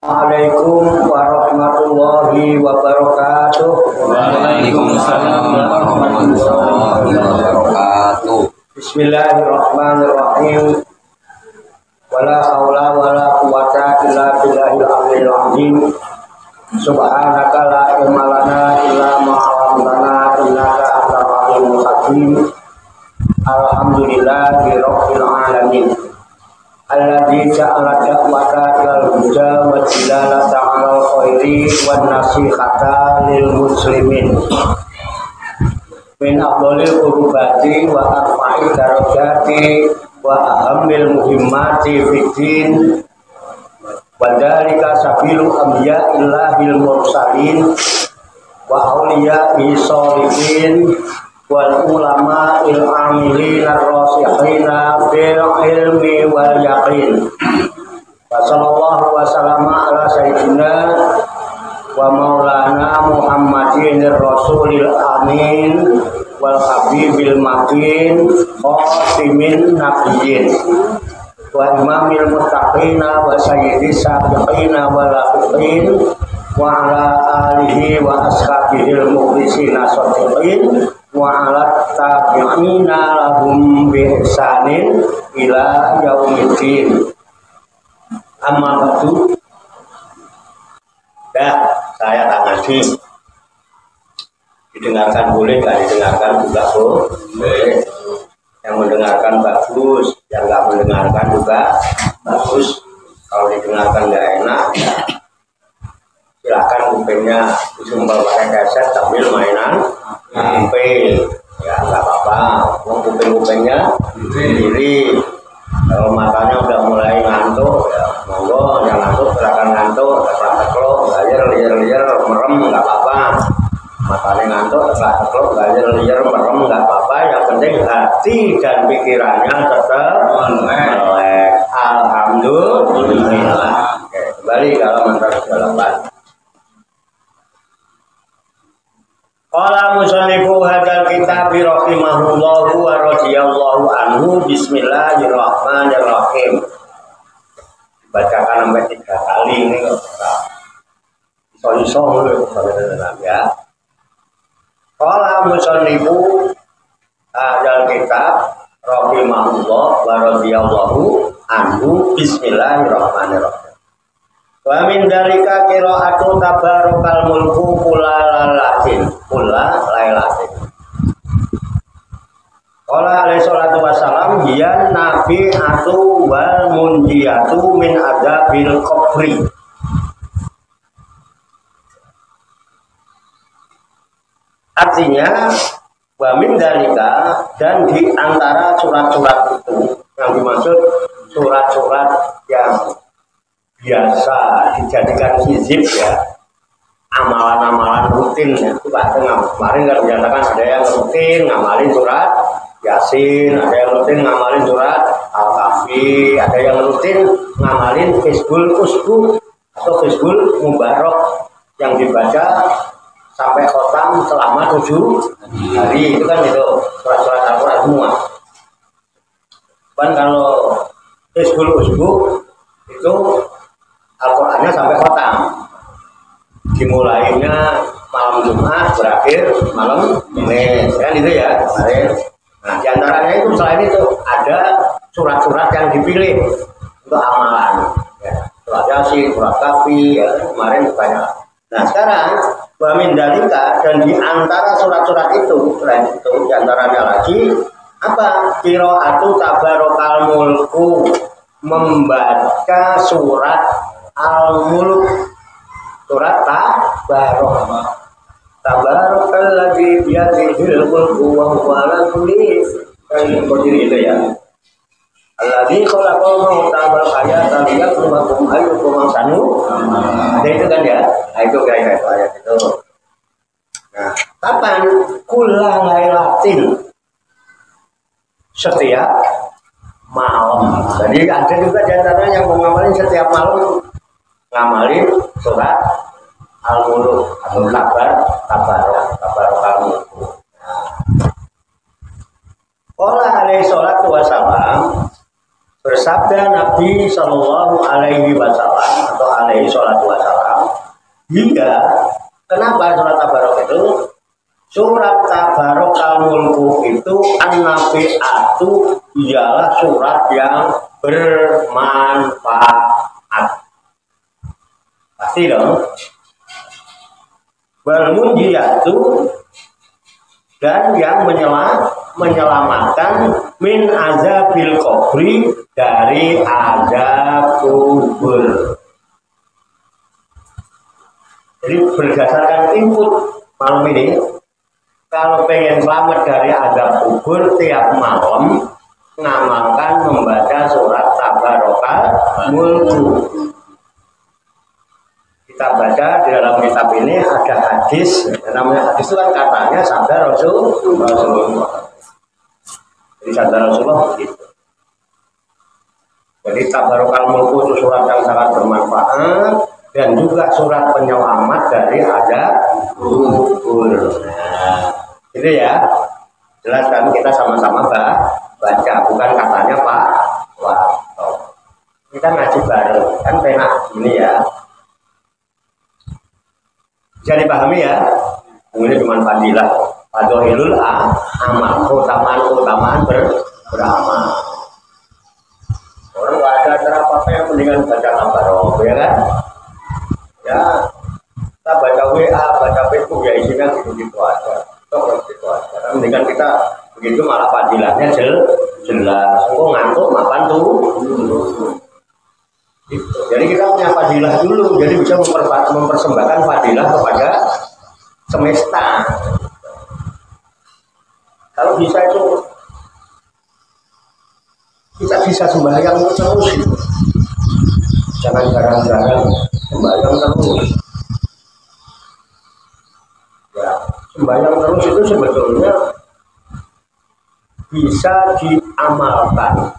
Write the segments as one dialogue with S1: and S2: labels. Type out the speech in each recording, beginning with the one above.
S1: Assalamualaikum warahmatullahi wabarakatuh.
S2: Waalaikumsalam warahmatullahi wabarakatuh.
S1: Bismillahirrahmanirrahim. Wala haula wala quwata illa billahil aliyil azim. Subhanaka la ilma lana illa ma 'allamtana innaka antal alimul hakim. Alhamdulillahi rabbil alamin. Alladzi ja'ala da'wata ilal huda wa dilalata 'alal khairi wan nasihata lil muslimin min afdhalil qurbati wa arfa'i darajati wa ahammil muhimmati fiddin wa dzalika sabilu anbiya'illahil mursalin wa awliya'i sholihin wal ulama il amilin ar-rasikhina bil ilmi wal yaqin. Wa sallallahu wa sallama ala sayyidina wa maulana Muhammadin rasulil amin wal habibil makin khatimin nabiyyin wa imamil muttaqina wa sayyidis sabiqina wal lafiqin wa ala alihi wa ashabihil mukhlisina shadiqin wa ala tabi'ina lahum bi ihsanin ila yaumiddin. Amma ba'du. Saya tak ngaji. Didengarkan boleh, nggak didengarkan juga boleh. Yang mendengarkan bagus, yang nggak mendengarkan juga bagus. Kalau didengarkan nggak enak, silakan kupingnya disumbal pakai kaset sambil mainan HP, ya nggak apa-apa. Kuping-kupingnya sendiri. Kalau matanya udah mulai ngantuk, ya monggo. Yang ngantuk silakan ngantuk, teklok, liar, merem nggak apa-apa. Matanya ngantuk, teklok, liar, merem nggak apa-apa. Yang penting hati dan pikirannya tetap melek. Alhamdulillah. Oke, kembali ke halaman 108. Qala musannifu hadzal kitab rahimahullahu wa radhiyallahu anhu. Bismillahirrahmanirrahim. Dibacakan sampai 3 kali ini kok. Iso-iso ya. Qala musannifu hadzal kitab rahimahullahu wa radhiyallahu anhu. Bismillahirrahmanirrahim. Wa min dalika qira'atu tabarakal mulku kullalatin kullalatin. Qala alaihi salatu wassalam hiya nabi'atu wal munjiyatu min adzabil qabri. Artinya wa min dalika, dan di antara surat-surat itu yang dimaksud surat-surat yang biasa dijadikan hizib ya, amalan-amalan rutin itu Pak. Kemarin kan dinyatakan ada yang rutin ngamalin surat Yasin, ada yang rutin ngamalin surat Al-Kahfi, ada yang rutin ngamalin Hizbul Usbu atau Hizbul Mubarak yang dibaca sampai khotam selama 7 hari. Itu kan itu surat-surat Al-Quran semua. Kan kalau Hizbul Usbu itu Al-Qurannya sampai khotam, dimulainya malam Jumat, berakhir malam Kamis, kan itu ya kemarin. Nah diantaranya itu selain itu ada surat-surat yang dipilih untuk amalan, ya, surat Yasin, surat Kahfi, ya, kemarin banyak. Nah sekarang wa min dalika, dan di antara surat-surat itu selain itu diantaranya lagi apa? Qira'atu tabarakal mulku, membaca surat Al-Mulk, surat Tabarakalladzii biyadihil mulku wa huwa ala kulli syai'in qadir. Itu ya. Alladzi khalaqal mauta wal hayata liyabluwakum ayyukum ahsanu. Ada itu kan ya? Nah itu kayak ayat itu. Nah, kapan? Kullailatin, setiap malam. Jadi ada juga di antaranya yang mengamalin setiap malam ngamalin surat Al-Mulk atau tabarakal mulku. Qala alaihi salatu wassalam, bersabda Nabi sallallahu alaihi wasallam atau alaihi alaihi wasallam. Hingga kenapa surat Tabarok itu? Surat Tabarokal Mulku itu an-nafi'atu ialah surat yang bermanfaat. Pasti dong. Wal munjiyatu dan yang menyelamatkan min azabil qabri dari azab kubur. Jadi berdasarkan input malam ini, kalau pengen selamat dari azab kubur tiap malam ngamalkan membaca surat Tabarokal Mulku. Kita baca di dalam kitab ini ada hadis, namanya hadis itu kan katanya sabda Rasulullah. Jadi sabda Rasulullah begitu. Jadi Tabarokal Mulku itu surat yang sangat bermanfaat dan juga surat penyelamat dari azab kubur. Nah, itu ya. Jelas kan kita sama-sama baca, bukan katanya Pak Warto. Kita ngaji bareng, kan penak ini ya. Bisa dipahami ya? Ini cuma fadilah, fadhilul amal, keutamaan beramal. Orang nggak ada acara apa-apa yang mendingan baca Tabarok, ya kan? Ya, kita baca WA, baca Facebook ya isinya gitu-gitu aja. Gitu aja. Mendingan kita begitu malah fadilahnya jelas. Kok ngantuk makan tuh. Gitu. Jadi kita punya fadilah dulu, jadi bisa mempersembahkan fadilah kepada semesta. Kalau bisa itu kita bisa sembahyang terus. Jangan jarang-jarang sembahyang terus. Ya, sembahyang terus itu sebetulnya bisa diamalkan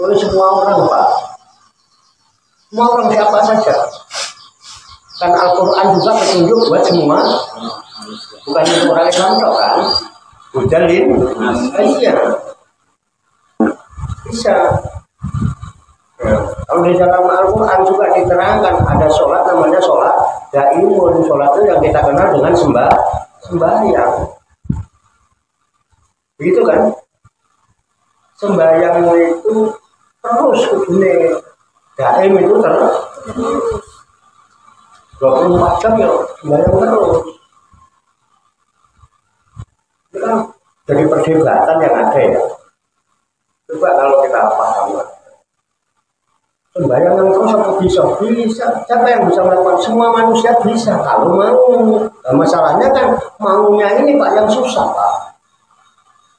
S1: oleh semua orang, Pak. Semua orang siapa saja. Kan Al-Quran juga petunjuk buat semua. Bukan untuk orang Islam kan. Hujalin. Iya. Bisa. Ya. Kalau di dalam Al-Quran juga diterangkan ada sholat namanya sholat daimun. Sholat itu yang kita kenal dengan sembahyang. Begitu kan? Sembahyang itu terus kudune. Daim itu terus 24 jam ya sembahyang terus. Itu kan jadi perdebatan yang ada ya. Coba kalau kita paham, sembahyang yang terus apa bisa? Siapa yang bisa melakukan? Semua manusia bisa kalau mau. Nah, masalahnya kan maunya ini Pak yang susah Pak.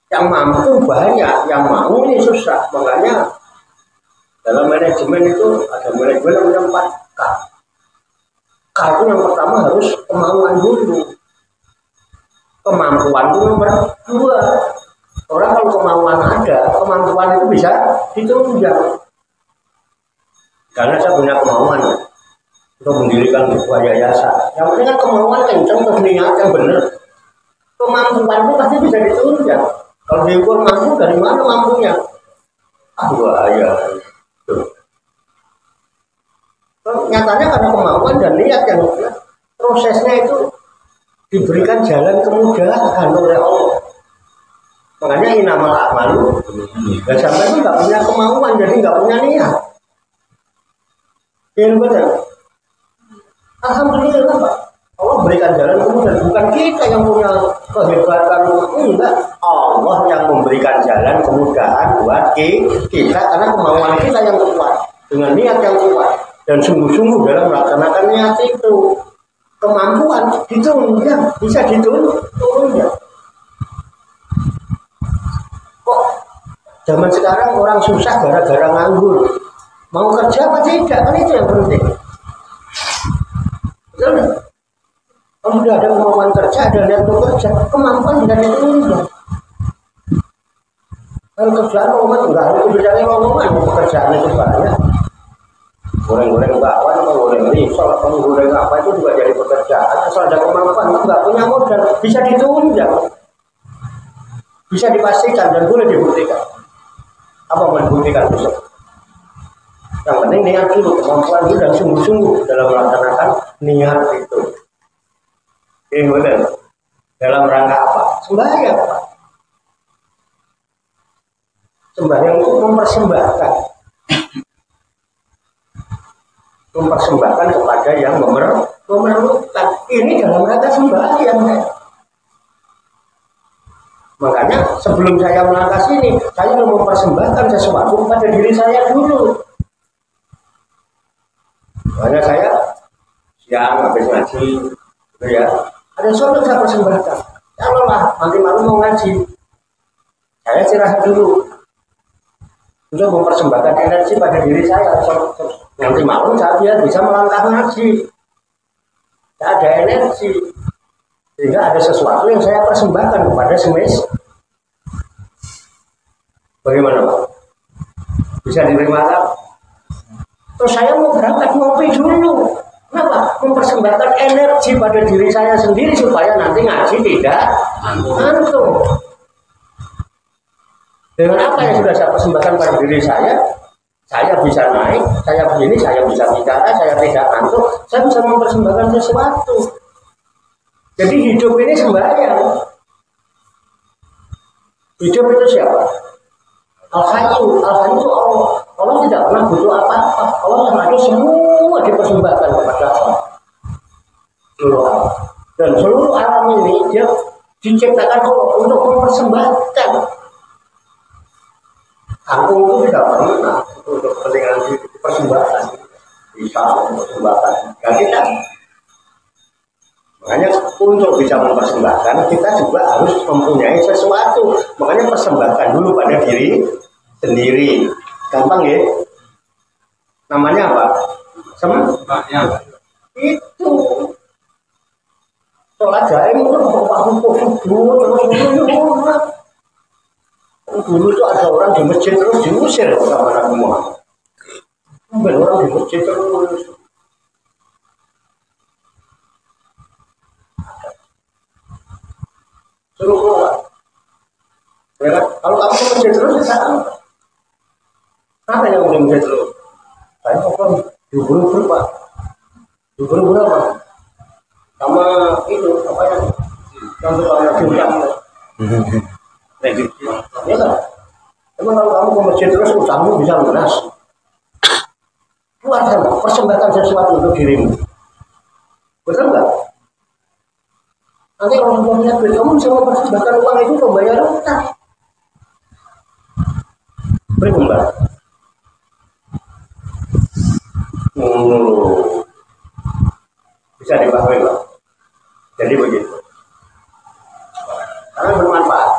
S1: Yang mampu banyak, yang mau ini susah. Makanya dalam manajemen itu ada manajemen namanya 4K. K itu yang pertama harus kemauan dulu. Kemampuan itu nomor 2. Orang kalau kemauan ada, kemampuan itu bisa ditunjang. Karena saya punya kemauan untuk mendirikan sebuah yayasan. Yang penting kan kemauan kencang, niat yang benar. Kemampuan itu pasti bisa ditunjang. Kalau diukur mampu dari mana mampunya? Ya. Nyatanya karena kemauan dan niat yang prosesnya itu diberikan jalan kemudahan oleh Allah. Makanya inamal a'malu. Dan sampai itu nggak punya kemauan, jadi nggak punya niat. Yang benar. Alhamdulillah Pak. Allah berikan jalan kemudahan. Bukan kita yang punya kehebatan, enggak. Allah yang memberikan jalan kemudahan buat kita karena kemauan kita yang kuat dengan niat yang kuat dan sungguh-sungguh dalam melaksanakan niat itu. Kemampuan ditunjang, bisa ditunjang. Kok zaman sekarang orang susah gara-gara nganggur? Mau kerja apa tidak? Kan itu yang penting. Betul? Kalau sudah ada kemauan kerja, ada niat bekerja, kemampuan tidak ditunjang. Kalau kerjaan omongan enggak ada kebijakan omongan, pekerjaan itu banyak. Goreng-goreng bakwan, goreng risol, goreng apa itu juga jadi pekerjaan. Asal ada kemampuan, enggak punya modal, bisa ditunjang, bisa dipastikan dan boleh dibuktikan. Apa membuktikan besok? Yang penting niat dulu, kemampuan dulu dan sungguh-sungguh dalam melaksanakan niat itu. Ini benar. Dalam rangka apa? Sembahyang, Pak. Sembahyang itu mempersembahkan kepada yang memerlukan. Ini dalam rangka sembahyang. Makanya sebelum saya melangkah sini, saya mempersembahkan sesuatu kepada diri saya dulu. Makanya saya siang habis ngaji, gitu ya. Ada sesuatu saya persembahkan. Kalau lah nanti malam mau ngaji, saya istirahat dulu. Untuk mempersembahkan energi pada diri saya. Nanti malam saya biar bisa melangkah ngaji. Saya ada energi. Sehingga ada sesuatu yang saya persembahkan kepada semesta. Bagaimana Pak? Bisa diterima tak? Terus saya mau berangkat ngopi dulu. Kenapa? Mempersembahkan energi pada diri saya sendiri supaya nanti ngaji tidak ngantuk. Dengan apa yang sudah saya persembahkan pada diri saya bisa naik, saya begini, saya bisa bicara, saya tidak ngantuk, saya bisa mempersembahkan sesuatu. Jadi hidup ini sembahyang. Hidup itu siapa? Al-Hayyu itu Allah. Allah tidak pernah butuh apa-apa. Allah yang ada semua dipersembahkan kepada Allah. Seluruh alam. Dan seluruh alam ini dia diciptakan Allah untuk mempersembahkan. Kampung itu tidak pernah untuk kepentingan dipersembahkan. Bisa mempersembahkan. Dan kita makanya untuk bisa mempersembahkan kita juga harus mempunyai sesuatu. Makanya persembahkan dulu pada diri sendiri. Gampang ya? Namanya apa? Sembahyang. Itu. Sholat jaim itu dulu itu ada orang di masjid terus diusir sama Nabi Muhammad. Mungkin orang di masjid terus. Suruh keluar. Ya kan? Kalau kamu masjid terus ya sama. Apa yang boleh masjid terus? Saya mau diburu-buru Pak. Diburu-buru apa? Sama itu apa yang soalnya diundang. Ya kan? Emang kalau kamu ke masjid terus utangmu bisa lunas. Keluar sana, persembahkan sesuatu untuk dirimu. Betul nggak? Nanti kalau kamu punya duit, kamu bisa mempersembahkan uang itu untuk bayar utang. Beri kembali. Bisa dipahami Pak. Jadi begitu. Karena bermanfaat.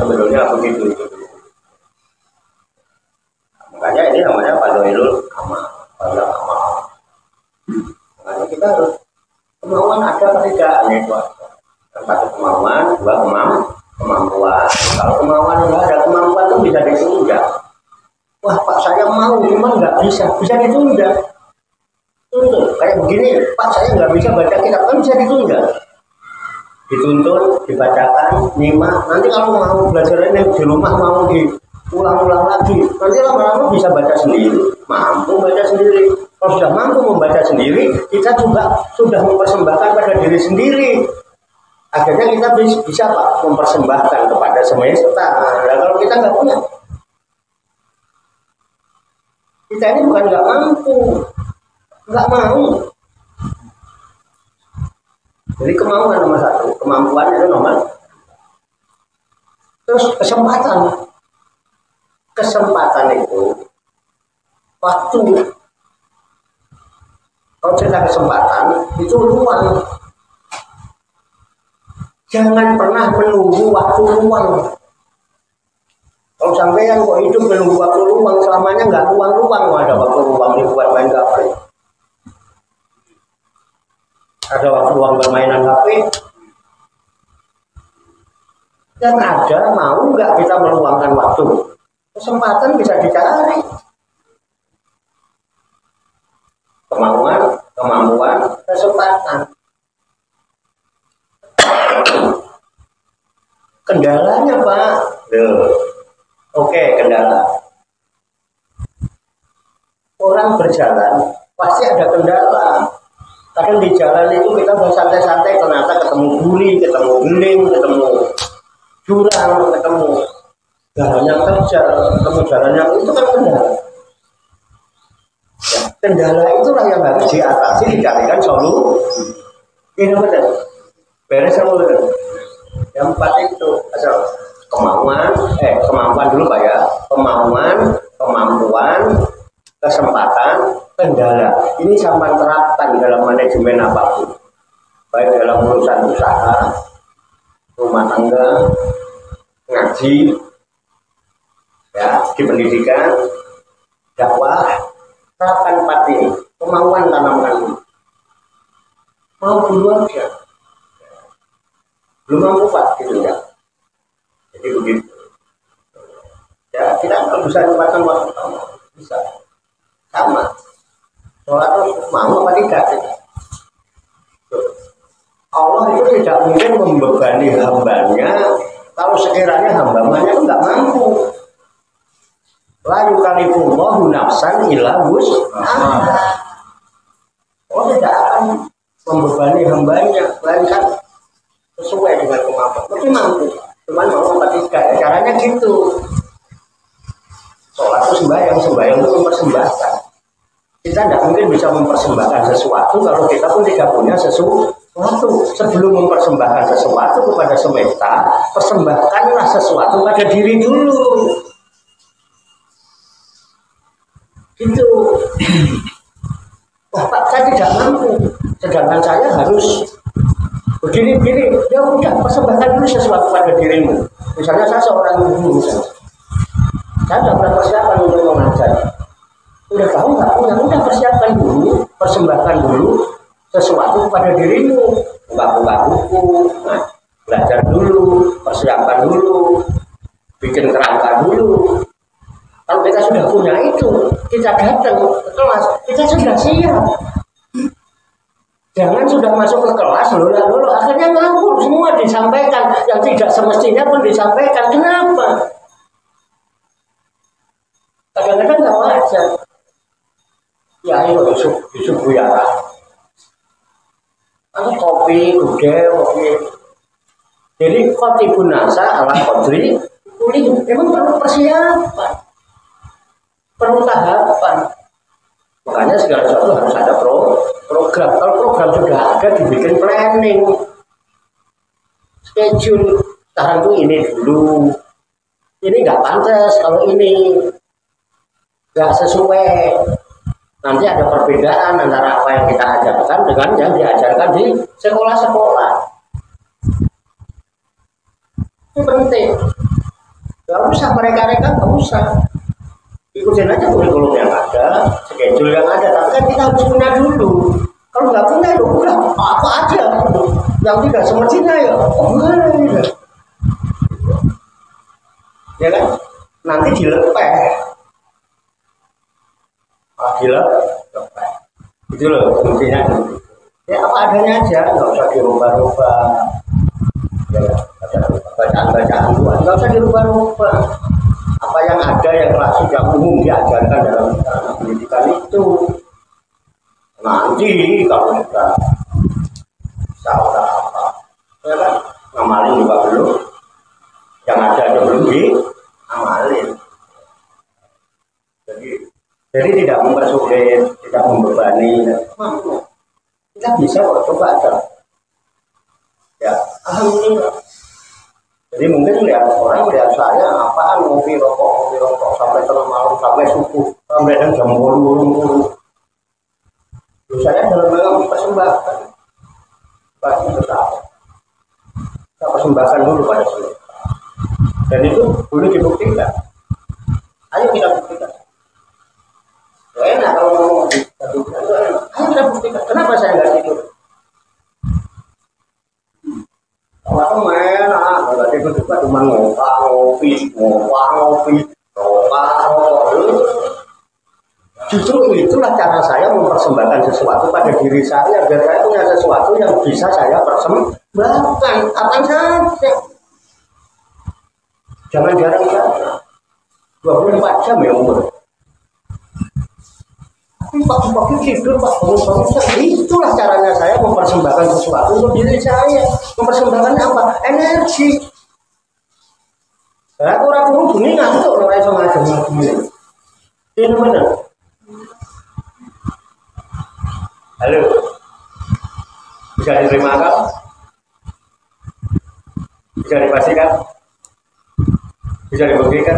S1: Sebetulnya begitu itu. Makanya ini namanya Fadhailul Amal. Makanya kita harus kemauan ada atau tidak, yaitu satu kemauan, dua kemampuan. Kalau kemauan enggak ada, kemampuan itu bisa ditunda. Wah Pak saya mau, cuma nggak bisa ditunda. Tuntut kayak begini, Pak saya nggak bisa baca kitab, kan bisa ditunda. Dituntut, dibacakan, nyimak. Nanti kalau mau belajar ini di rumah mau diulang-ulang lagi, nanti lama-lama bisa baca sendiri, mampu baca sendiri. Kalau sudah mampu membaca sendiri, kita juga sudah mempersembahkan pada diri sendiri. Akhirnya kita bisa Pak mempersembahkan kepada semesta. Nah, kalau kita nggak punya, kita ini bukan nggak mampu, nggak mau. Jadi kemauan nomor satu, kemampuan itu nomor. Terus kesempatan itu waktu. Kalau cerita kesempatan itu ruang. Jangan pernah menunggu waktu luang. Kalau sampai yang kok hidup menunggu waktu luang, selamanya nggak luang-luang. Ada waktu luang ini buat main HP. Ada waktu luang bermainan HP. Dan ada mau nggak kita meluangkan waktu? Kesempatan bisa dicari. Kemampuan, kesempatan. Kendalanya Pak, oke, orang berjalan pasti ada kendala. Kadang di jalan itu kita bersantai-santai, ternyata ketemu buli, ketemu beling, ketemu jurang, ketemu jalan yang terjal, ketemu jalan yang itu kan kendala. Ya, kendala itulah yang harus diatasi, dicarikan solusi. Ini benar. Beres sama benar. Yang 4 itu asal kemampuan dulu Pak ya. Kemampuan, kesempatan, kendala. Ini sampai terapkan dalam manajemen apapun. Baik dalam urusan usaha, rumah tangga, ngaji, ya, di pendidikan, dakwah, terapkan 4 ini. Kemauan tanamkan dulu. Mau dulu aja. Belum mampu Pak, gitu ya. Jadi begitu. Ya, kita kalau bisa tempatkan waktu bisa. Sama. Sholat itu mau apa tidak? Allah itu tidak mungkin membebani hambanya kalau sekiranya hambanya itu nggak mampu. La yukallifullahu nafsan illa wus'aha. Allah tidak akan membebani hambanya, melainkan sesuai dengan kemampuan. Mesti mampu, cuman mau apa tidak? Caranya gitu. Sholat itu sembahyang itu mempersembahkan. Kita tidak mungkin bisa mempersembahkan sesuatu kalau kita pun tidak punya sesuatu. Sebelum mempersembahkan sesuatu kepada semesta, persembahkanlah sesuatu pada diri dulu. Gitu. Wah Pak, saya tidak mampu. Sedangkan saya harus begini. Ya udah, persembahkan dulu sesuatu pada dirimu. Misalnya saya seorang guru, saya tidak pernah persiapan untuk mengajar. Udah tahu nggak punya, udah persiapkan dulu, persembahkan dulu sesuatu pada dirimu. Buka buku, belajar dulu, persiapkan dulu, bikin kerangka dulu. Kalau kita sudah punya itu, kita datang ke kelas, kita sudah siap. Jangan sudah masuk ke kelas, lalu akhirnya ngawur, semua disampaikan, yang tidak semestinya pun disampaikan. Kenapa? Kadang-kadang nggak wajar. Ya itu Yusuf Buyara. Kopi, kopi. Jadi khotibun nasa ala qadri kuling. Memang perlu persiapan, perlu tahapan. Makanya segala sesuatu harus ada program. Kalau program sudah ada, dibikin planning, schedule. Sekarang tuh ini dulu. Ini nggak pantas kalau ini nggak sesuai. Nanti ada perbedaan antara apa yang kita ajarkan dengan yang diajarkan di sekolah-sekolah. Itu penting. Gak usah mereka-reka, gak usah. Ikutin aja kurikulum yang ada, schedule yang ada. Tapi kan kita harus punya dulu. Kalau nggak punya, ya udah apa aja. Yang tidak semestinya ya, enggak. Ya kan? Nanti dilepeh. Gila, itu loh intinya. Ya apa adanya aja, nggak usah dirubah-rubah. Ya, bacaan-bacaan itu nggak usah dirubah-rubah. Apa yang ada yang klasik yang umum diajarkan dalam pendidikan itu. Nanti kalau kita bisa apa, ya kan, ngamalin juga belum. Yang ada belum diamalin. Jadi tidak mempersulit, tidak membebani. Kita bisa kok, coba aja. Ya, alhamdulillah. Jadi mungkin orang lihat saya, apaan ngopi rokok sampai tengah malam, sampai subuh, sampai jam 10. Saya dalam hal persembahkan. Pasti tetap. Kita persembahkan dulu pada semesta. Dan itu boleh dibuktikan. Ayo kita buktikan. Enak kalau ngomong ayo kita buktikan. Kenapa saya nggak tidur? Kalau enak, nggak tidur juga cuma ngopi. Justru itulah cara saya mempersembahkan sesuatu pada diri saya, biar saya punya sesuatu yang bisa saya persembahkan. Apa saja. Jangan jarang-jarang. 24 jam ya umur. Pak tidur, Pak bangun. Itulah caranya saya mempersembahkan sesuatu untuk diri saya. Mempersembahkan apa? Energi. Saya kurang turun bunyi ngantuk orang iso ngajeng. Ini benar. Halo. Bisa diterima kan? Bisa dipastikan? Bisa dibuktikan?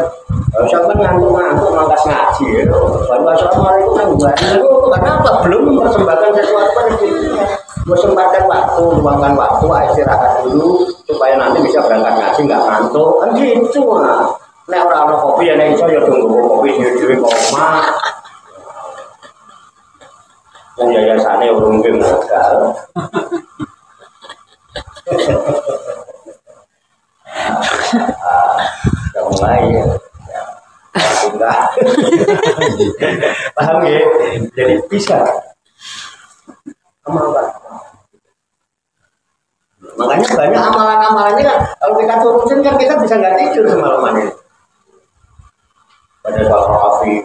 S1: Kalau sampai ngantuk mangkas ngaji ya. Baru assalamualaikum itu karena apa? Belum mempersembahkan sesuatu pada dirinya. Mempersembahkan waktu, luangkan waktu, istirahat dulu supaya nanti bisa berangkat ngaji nggak ngantuk. Kan gitu lah. Nek orang kopi ya nek iso ya tunggu kopi dhewe koma. Dan yayasannya urung gagal. Mulai ya. Enggak. Paham ya? Jadi bisa. Amal Pak. Makanya banyak amalan-amalannya kan kalau kita turutin kan kita bisa nggak tidur semalaman ini. Baca surat Al-Kahfi,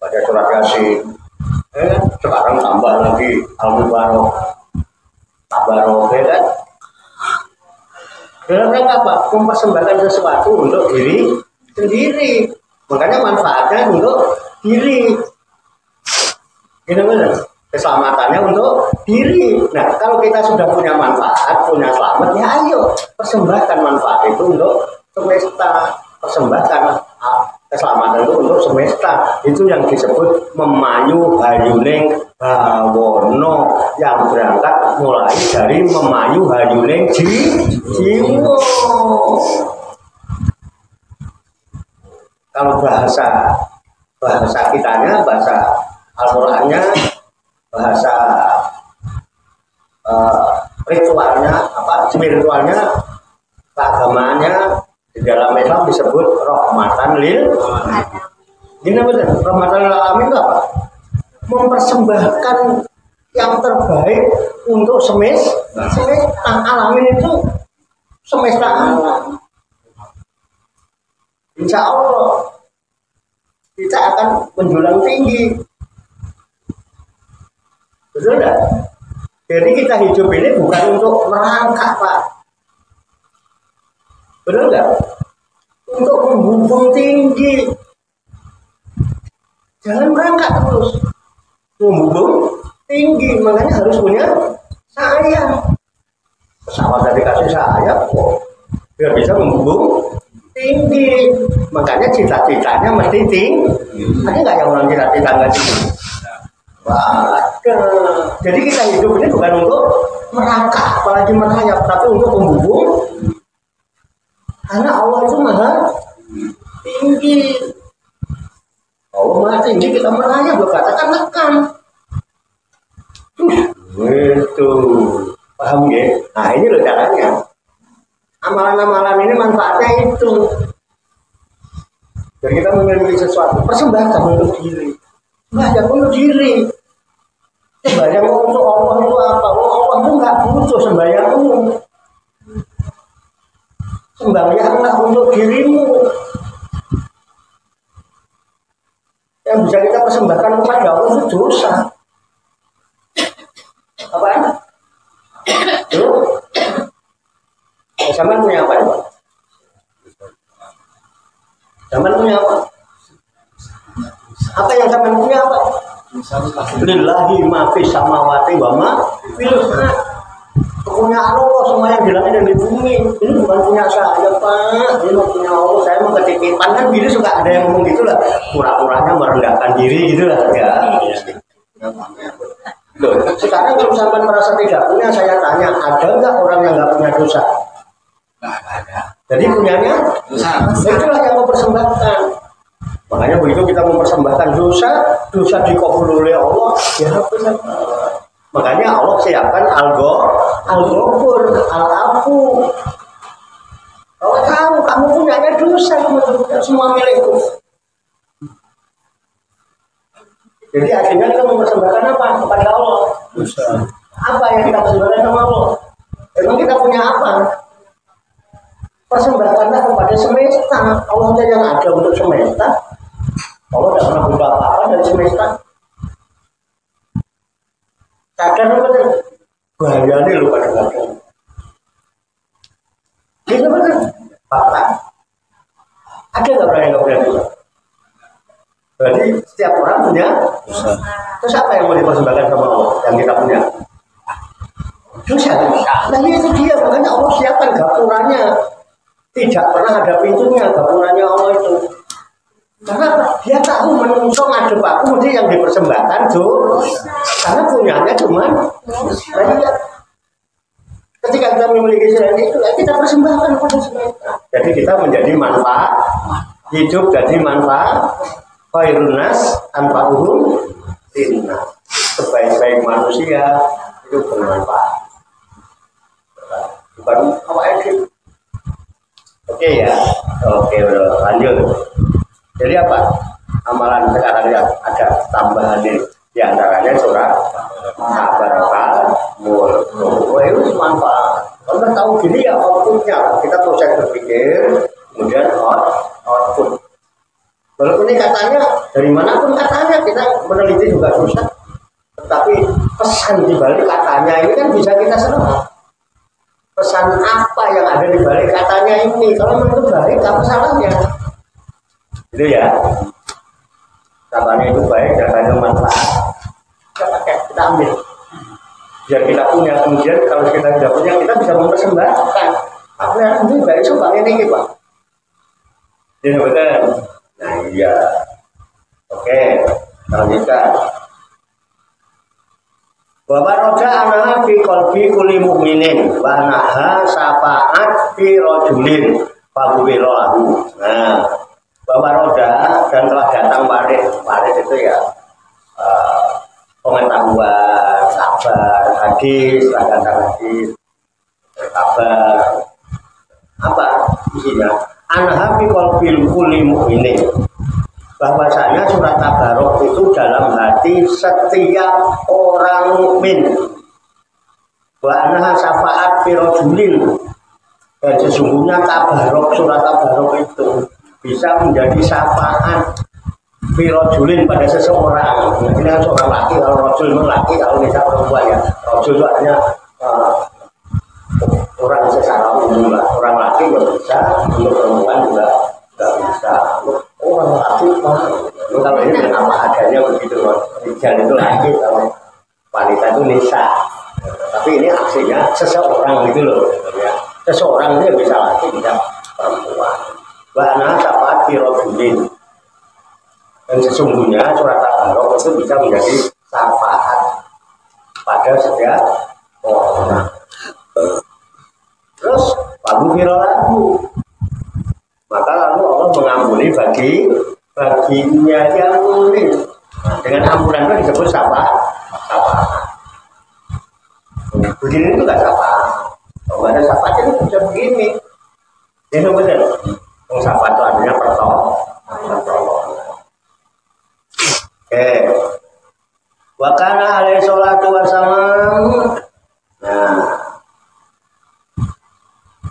S1: baca surat Yasin. Sekarang tambah lagi Al-Mubarok, Tabarok, ya kan? Dalam rangka apa? Mempersembahkan sesuatu untuk diri sendiri. Makanya manfaatnya untuk diri. Gimana? Keselamatannya untuk diri. Nah, kalau kita sudah punya manfaat, punya selamat, ya ayo persembahkan manfaat itu untuk semesta. Persembahkan keselamatan itu untuk semesta. Itu yang disebut memayu hayuning bawono, yang berangkat mulai dari memayu hayuning jiwo. Kalau bahasa kitanya, bahasa Al-Qur'annya, bahasa ritualnya, spiritualnya, keagamaannya di dalam Islam disebut rahmatan lil alamin. Ini benar, rahmatan lil alamin itu apa? Mempersembahkan yang terbaik untuk semesta. Alamin itu semesta alam. Insya Allah kita akan menjulang tinggi. Betul tidak? Jadi kita hidup ini bukan untuk merangkak, Pak. Betul tidak? Untuk membumbung tinggi. Jangan merangkak terus. Membumbung tinggi, makanya harus punya sayap. Pesawat dari kasih sayap kok. Biar bisa membumbung tinggi. Makanya cita-citanya mesti tinggi. Ada nggak yang orang cita-cita nggak tinggi? Waduh. Jadi kita hidup ini bukan untuk merangkak, apalagi merayap, tapi untuk membumbung. Karena Allah itu maha tinggi. Allah maha tinggi, kita merayap, berkatakan nekan. Itu paham ya? Nah ini loh caranya. Amalan-amalan ini manfaatnya itu. Jadi kita memiliki sesuatu, persembahkan untuk diri. Banyak untuk diri. Sembahyang untuk Allah itu apa? Allah itu nggak butuh sembahyangmu. Sembahyanglah untuk dirimu. Yang bisa kita persembahkan kepada Allah itu dosa. Apaan? Tuh. Zaman punya apa ya, Pak? Zaman punya apa? Apa yang zaman punya apa? Lillahi ma fis samawati wa ma fil ardh. Kepunyaan Allah semua yang di langit dan di bumi. Ini bukan punya saya, Pak. Ini punya Allah. Saya mau ketitipan kan gitu suka ada yang ngomong gitu lah. Pura-puranya merendahkan diri gitu lah ya. Loh, sekarang kalau sampai merasa tidak punya, saya tanya, ada nggak orang yang nggak punya dosa? Nggak ada. Jadi punyanya dosa. Itulah yang mempersembahkan. Makanya begitu kita mempersembahkan dosa dikabul oleh Allah, ya hapus. Makanya Allah siapkan Al-Ghafur, Al-Afu. Kalau tahu kamu punyanya dosa, semua milikku. Jadi akhirnya kita mempersembahkan apa kepada Allah? Dosa. Apa yang kita persembahkan sama Allah? Emang kita punya apa? Persembahkanlah kepada semesta. Allah saja yang ada untuk semesta. Allah tidak pernah butuh apa-apa dari semesta. Kadang betul bahayanya lu kadang-kadang. Itu betul fakta. Ada nggak berani juga? Berarti setiap orang punya dosa. Terus apa yang mau dipersembahkan sama Allah yang kita punya? Dosa. Nah itu dia, makanya Allah siapkan gapurannya. Tidak pernah ada pintunya gapurannya Allah itu. Karena dia tahu menungso ngadep aku mesti yang dipersembahkan dosa. Karena punyanya cuma dia. Ketika kita memiliki sesuatu itu, kita persembahkan pada sesuatu. Jadi kita menjadi manfaat, hidup jadi manfaat. Khairun nas anfa'uhum linnas. Sebaik-baik manusia itu bermanfaat. Bukan apa itu? Oke ya, oke lanjut. Jadi apa? Amalan sekarang yang ada tambahan di antaranya surat Tabarakal Mulk. Itu manfaat. Kalau tahu gini ya outputnya, kita proses berpikir, kemudian output. Walaupun ini katanya dari manapun katanya kita meneliti juga susah, tetapi pesan di balik katanya ini kan bisa kita serap. Pesan apa yang ada di balik katanya ini? Kalau itu baik, apa salahnya? Itu ya. Katanya itu baik, katanya manfaat. Kita pakai, kita ambil. Biar kita punya, kemudian kalau kita tidak punya, kita bisa mempersembahkan. Apa yang ini baik, coba ini Pak. Jadi betul. Nah iya. Oke, lanjutkan. Bapak roja anaha fi qalbi kulli mu'minin wa naha syafaat fi rajulin faqubila lahu. Nah, Bapak roja dan telah datang waris itu ya pengetahuan, kabar, hadis, datang hadis, kabar. Apa isinya? Anaha fi qalbi kulli mu'minin. Bahwasanya surat Tabarok itu dalam hati setiap orang mukmin. Wa anha syafaat fi rajulin. Dan sesungguhnya Tabarok, surat Tabarok itu bisa menjadi syafaat fi rajulin pada seseorang. Ini kan seorang laki, kalau rajul memang laki, kalau bisa perempuan ya. Rajul itu artinya orang secara umum lah. Orang laki juga bisa, untuk perempuan juga nggak bisa. Orang laki kalau ini dengan apa adanya begitu, rijal itu laki, kalau wanita itu nisa. Tapi ini aksinya seseorang gitu loh, ya. Seseorang itu bisa laki, bisa perempuan. Bahana syafaat firojulin. Dan sesungguhnya surat Tabarok itu bisa menjadi syafaat pada setiap orang. Terus lagu firolagu. Maka lalu Allah mengampuni baginya yang mulia. Dengan ampunan itu disebut syafaat. Begini itu nggak syafaat. Kalau nggak ada syafaat itu bisa begini. Ini benar. Syafaat itu artinya pertolongan. Oke. Wakana alaihi sholatu wassalam. Nah.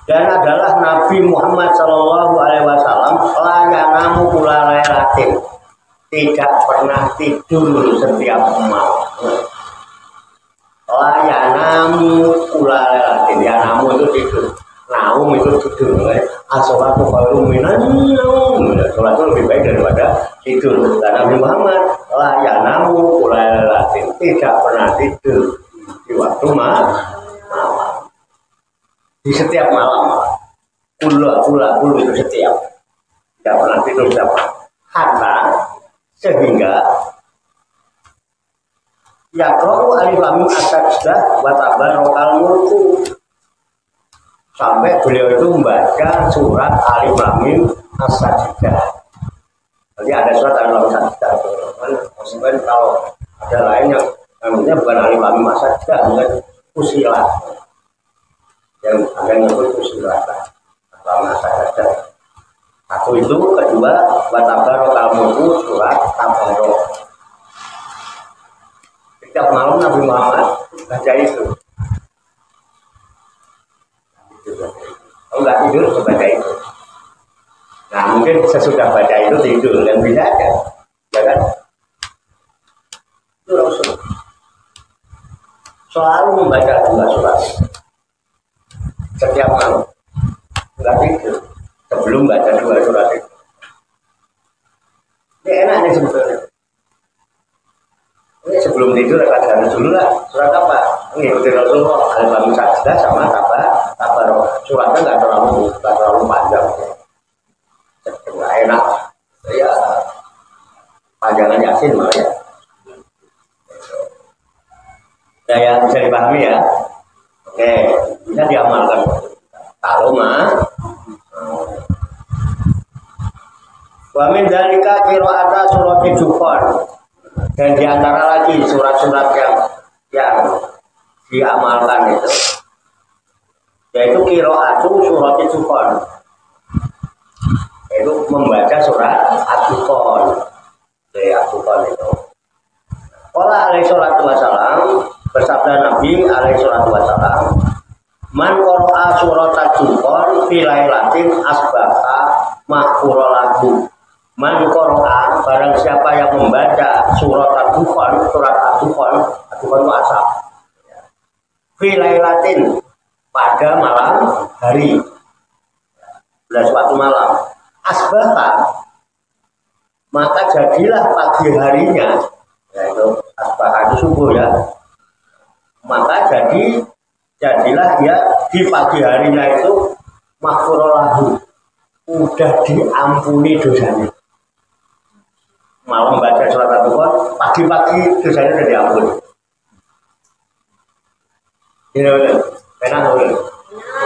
S1: Dan adalah Nabi Muhammad Shallallahu Alaihi Wasallam layanamu kula laylatin, tidak pernah tidur setiap malam. Layanamu kula laylatin, ya namu itu tidur, naum itu tidur. As-sholatu khairum minan naum. Sholat itu lebih baik daripada tidur. Dan Nabi Muhammad layanamu kula laylatin, tidak pernah tidur di waktu malam. Di setiap malam, kula itu setiap, tidak pernah tidur siapa. Hatta sehingga ya kalau alif lam mim as-sajdah wa tabarakal mulku, sampai beliau itu membaca surat alif lam mim as-sajdah. Jadi ada surat alif lam mim as-sajdah. Maksudnya kalau ada lain yang namanya bukan alif lam mim as-sajdah, bukan Fussilat. Yang ada nyebut Fussilat atau as-sajdah. Satu itu, kedua wa tabarakal mulku surat Tabarok. Setiap malam Nabi Muhammad baca itu. Kalau nggak tidur, baca itu. Nah mungkin sesudah baca itu tidur dan bisa aja, ya kan? Itu Rasul. selalu membaca 2 surat setiap malam. Enggak tidur sebelum baca 2 surat itu. Ini enak nih sebetulnya. Ini sebelum tidur baca dulu lah. Surat apa? Ngikutin Rasulullah. Al-Baqarah Sajdah sama Tabarok. Suratnya nggak terlalu panjang. Nggak enak. Ya panjangan Yasin malah ya. Nah, yang bisa dipahami ya. Oke, bisa diamalkan. Kalau wa min dzalika qira'ata surat Dukhan. Dan diantara lagi surat-surat yang diamalkan itu yaitu qira'atu surat Dukhan, yaitu membaca surat Ad-Dukhan. Dari Ad-Dukhan itu qala alaihi salatu wasalam, bersabda Nabi alaihi salatu wasalam, man qara'a surat Ad-Dukhan fi lailatin asbaha maghfura lahu. Man qara'a, barang siapa yang membaca surat Ad-Dukhan, Ad-Dukhan itu asap. Fi lailatin, pada malam hari. Pada suatu malam. Asbaha, maka jadilah pagi harinya, yaitu asbaha itu subuh ya. Maka jadilah dia di pagi harinya itu maghfura lahu, udah diampuni dosanya. Malam baca surat Ad-Dukhan, pagi-pagi dosanya sudah diampuni. Ini enak boleh,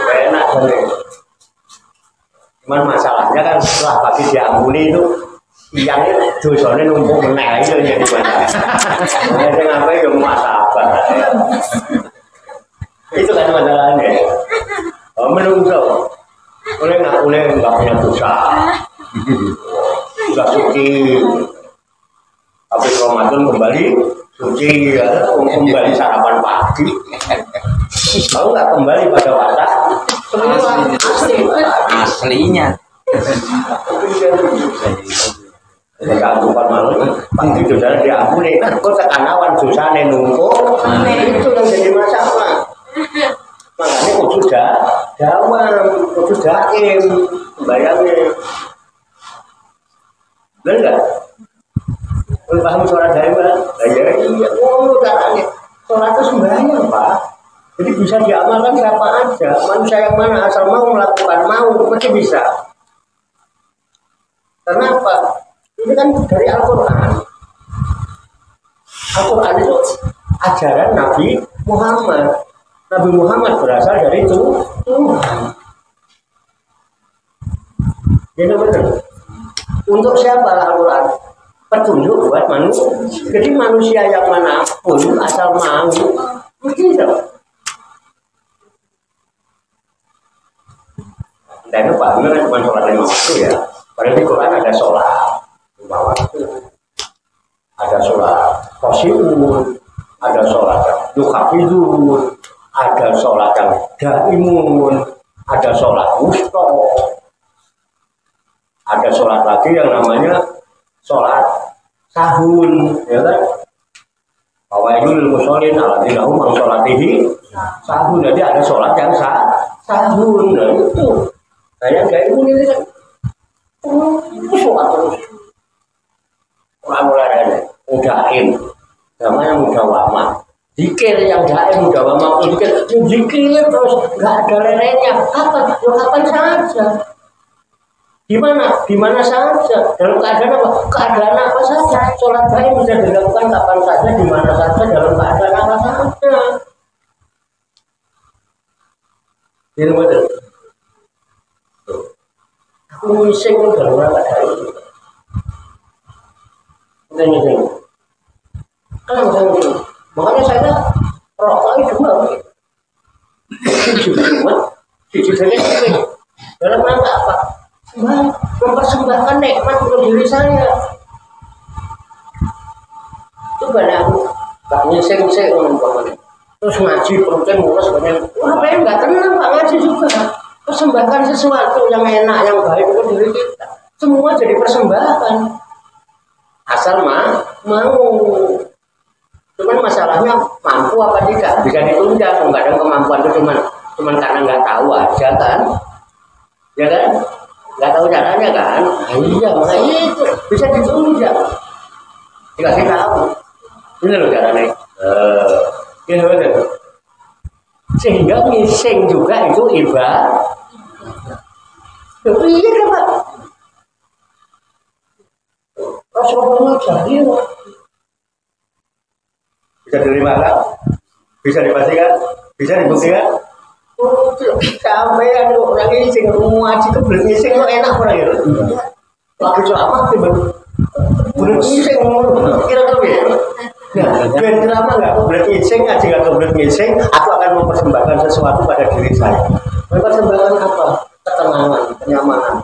S1: enak boleh. Cuman masalahnya kan setelah pagi diampuni itu siangnya dosanya numpuk meneh itu jadi gimana? Jadi ngapain ya muasabah? Itu kan masalahnya. Menungso, oleh nggak punya dosa, sudah suci. Tapi Ramadan kembali suci, ya, kembali sarapan pagi. Kalau nggak kembali pada watak
S2: aslinya.
S1: Jika bukan malu, pasti dosa diampuni. Kok tekanawan dosa numpuk, itu yang jadi masalah. Makanya kudu dawam, kudu daim, bayangin. Benar nggak? Paham sholat daim kan? Ya iya, caranya sholat itu sembahyang Pak. Jadi bisa diamalkan siapa aja, manusia yang mana asal mau melakukan pasti bisa. Kenapa? Ini kan dari Al-Quran. Al-Quran itu ajaran Nabi Muhammad. Nabi Muhammad berasal dari Tuhan. Jadi benar. Untuk siapa Al-Quran? Petunjuk buat manusia. Jadi manusia yang manapun asal mau, mesti bisa. Dan itu Pak Amir cuma sholat 5 waktu ya. Padahal di Quran ada sholat 5 waktu. Ada sholat qasirun, ada sholat yukhafidun, ada sholat yang daimun, ada sholat wusta, ada sholat lagi yang namanya sholat sahun, ya kan? Fawailul musholin alladzina hum an sholatihi sahun. Jadi ada sholat yang sahun. Nah itu saya daimun ini kan sholat terus. Mulai ada mudain, namanya mudawamah. Zikir yang daim mudawamah itu zikir terus nggak ada lelenya. Kapan saja. Di mana saja, dalam keadaan apa? Keadaan apa saja. Sholat daim bisa dilakukan kapan saja, di mana saja, dalam keadaan apa saja. Jadi betul. Aku ngising dalam rangka daim. Ngising. Kan ngising. Makanya saya rokok itu siji dalam rangka apa? Mempersembahkan nikmat untuk diri saya. Coba aku gak nyesek-nyesek terus ngaji perutnya mulus banyak. Apa yang gak tenang Pak ngaji juga. Persembahkan sesuatu yang enak, yang baik untuk diri kita. Semua jadi persembahan. Asal mau. Cuman masalahnya mampu apa tidak, bisa ditunda. Kadang kemampuan itu cuman karena nggak tahu aja kan, ya kan, nggak tahu caranya kan. Iya, makanya itu bisa ditunda. Dikasih tahu, ini loh caranya. Ini betul. Sehingga ngising juga itu ibadah. Iya kan Pak? Rasulullah jadi bisa diterima kan? Bisa dipastikan? Bisa dibuktikan? Sampai ada orang ngising, rumah ngaji kebelet ngising lo enak orang itu. Lagi ceramah bener ngising kira-kira ya. Nah, ben ceramah nggak kebelet ngising, ngaji nggak kebelet ngising, aku akan mempersembahkan sesuatu pada diri saya. Mempersembahkan apa? Ketenangan, kenyamanan.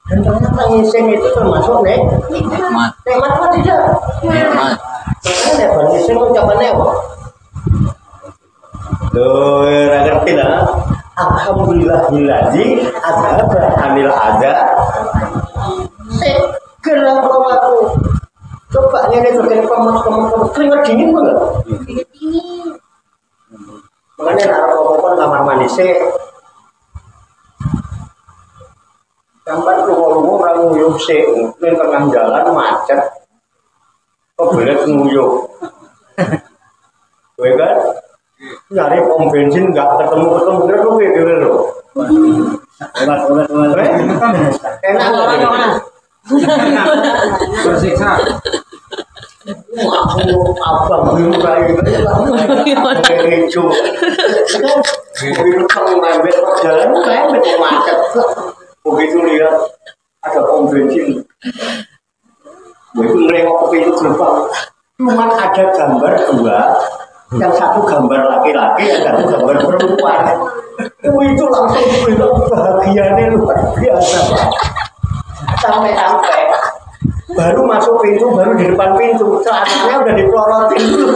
S1: Dan ternyata ngising itu termasuk nikmat. Nikmat apa tidak? Nikmat. Makanya lebar ngising ucapannya apa? Loh, nggak ngerti lah. Alhamdulillahilladzi adzhaba anil adza. Segera aku. Coba ini terkait panas keringat dingin enggak? Keringat dingin. Makanya narkoba kamar mandi sih. Sampai lugu-lugu orang nguyuh sih, di tengah jalan macet, kebelet nguyuh. Gue kan nyari pom bensin nggak ketemu kira gue gitu loh. Enak. Bersiksa. Aku abang belum kayak gitu. Begitu kalau mampir jalan kayak macet. Begitu lihat ada pom bensin, begitu nengok ke pintu gerbang, cuma ada gambar dua, yang satu gambar laki-laki, yang satu gambar perempuan. Itu langsung bilang bahagianya luar biasa, Pak. Sampai baru masuk pintu, baru di depan pintu, celananya udah dipelorotin dulu.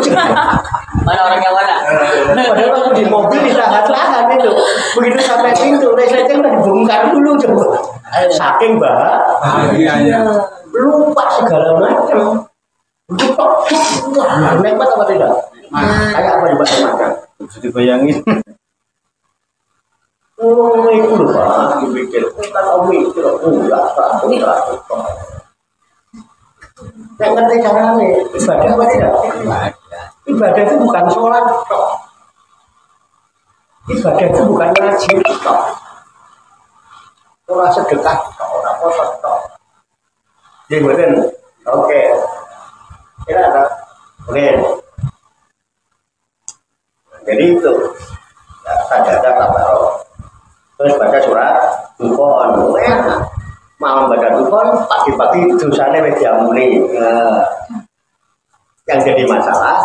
S1: Mana orangnya mana? Padahal waktu di mobil ditahan-tahan itu. Begitu sampai pintu, resleting udah dibongkar dulu coba. Saking bahagianya. Lupa segala macam. Nikmat apa tidak? Kayak apa juga makan? Bisa dibayangin. Oh itu loh Pak, dipikir. Kita tahu itu loh, enggak tak. Yang ngerti caranya, ibadah apa tidak? Ibadah itu bukan sholat toh. Ibadah itu bukan ngaji toh. Orang sedekah toh, orang puasa toh. Jadi betul. Oke. Ini ada. Oke. Jadi itu. Sajadah tabarok. Terus baca surat Dukhan. Enak. Malam baca Dukhan, pagi-pagi dosanya wis diampuni. Yang jadi masalah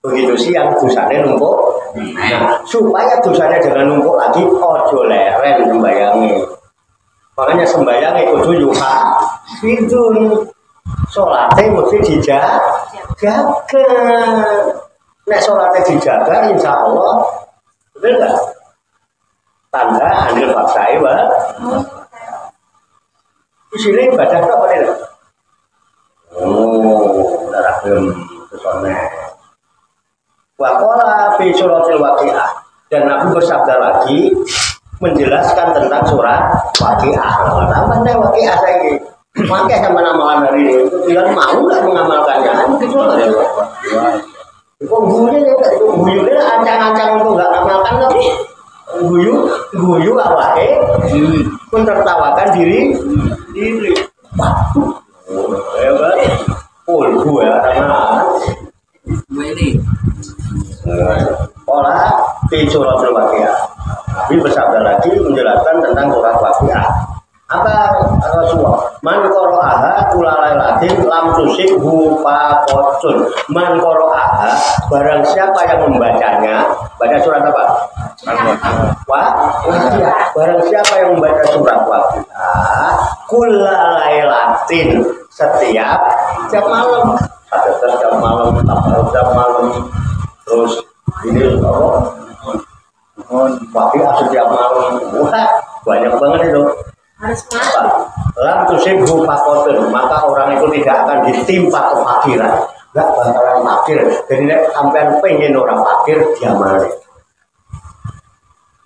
S1: begitu siang dosanya numpuk. Nah, supaya dosanya jangan numpuk lagi, ojo leren sembayangi. Makanya sembayangi kudu yuha itu sholatnya mesti dijaga. Nek sholatnya dijaga, insya Allah betul nggak? Tanda anil faksai wa. Di sini ibadah apa tidak? Oh, darah kesana. Wakola fi suratil waqiah, dan Nabi bersabda lagi menjelaskan tentang surat waqiah. Namanya waqiah lagi. Makanya sama nama hari ini, kalian mau nggak mengamalkannya? Gitu loh. Guyunya ancang-ancang untuk nggak amalkan tapi guyu awake menertawakan diri. Waduh, hebat. Gue anak ini. Pola di surat Al-Waqiah. Nabi bersabda lagi menjelaskan tentang surat Waqiah. Apa Rasulullah? Man qara'aha kulalailatin lam tusibhu faqatun. Man qara'aha, barang siapa yang membacanya, baca surat apa? Waqiah. Barang siapa yang membaca surat Waqiah kulalailatin, setiap malam. Ada setiap malam, setiap malam. Terus ini apa? Waqiah setiap malam. Wah, banyak banget itu. Lam tusibhu faqatun, maka orang itu tidak akan ditimpa kefakiran. nggak bakalan fakir. Jadi nek sampean pengen orang fakir diamali.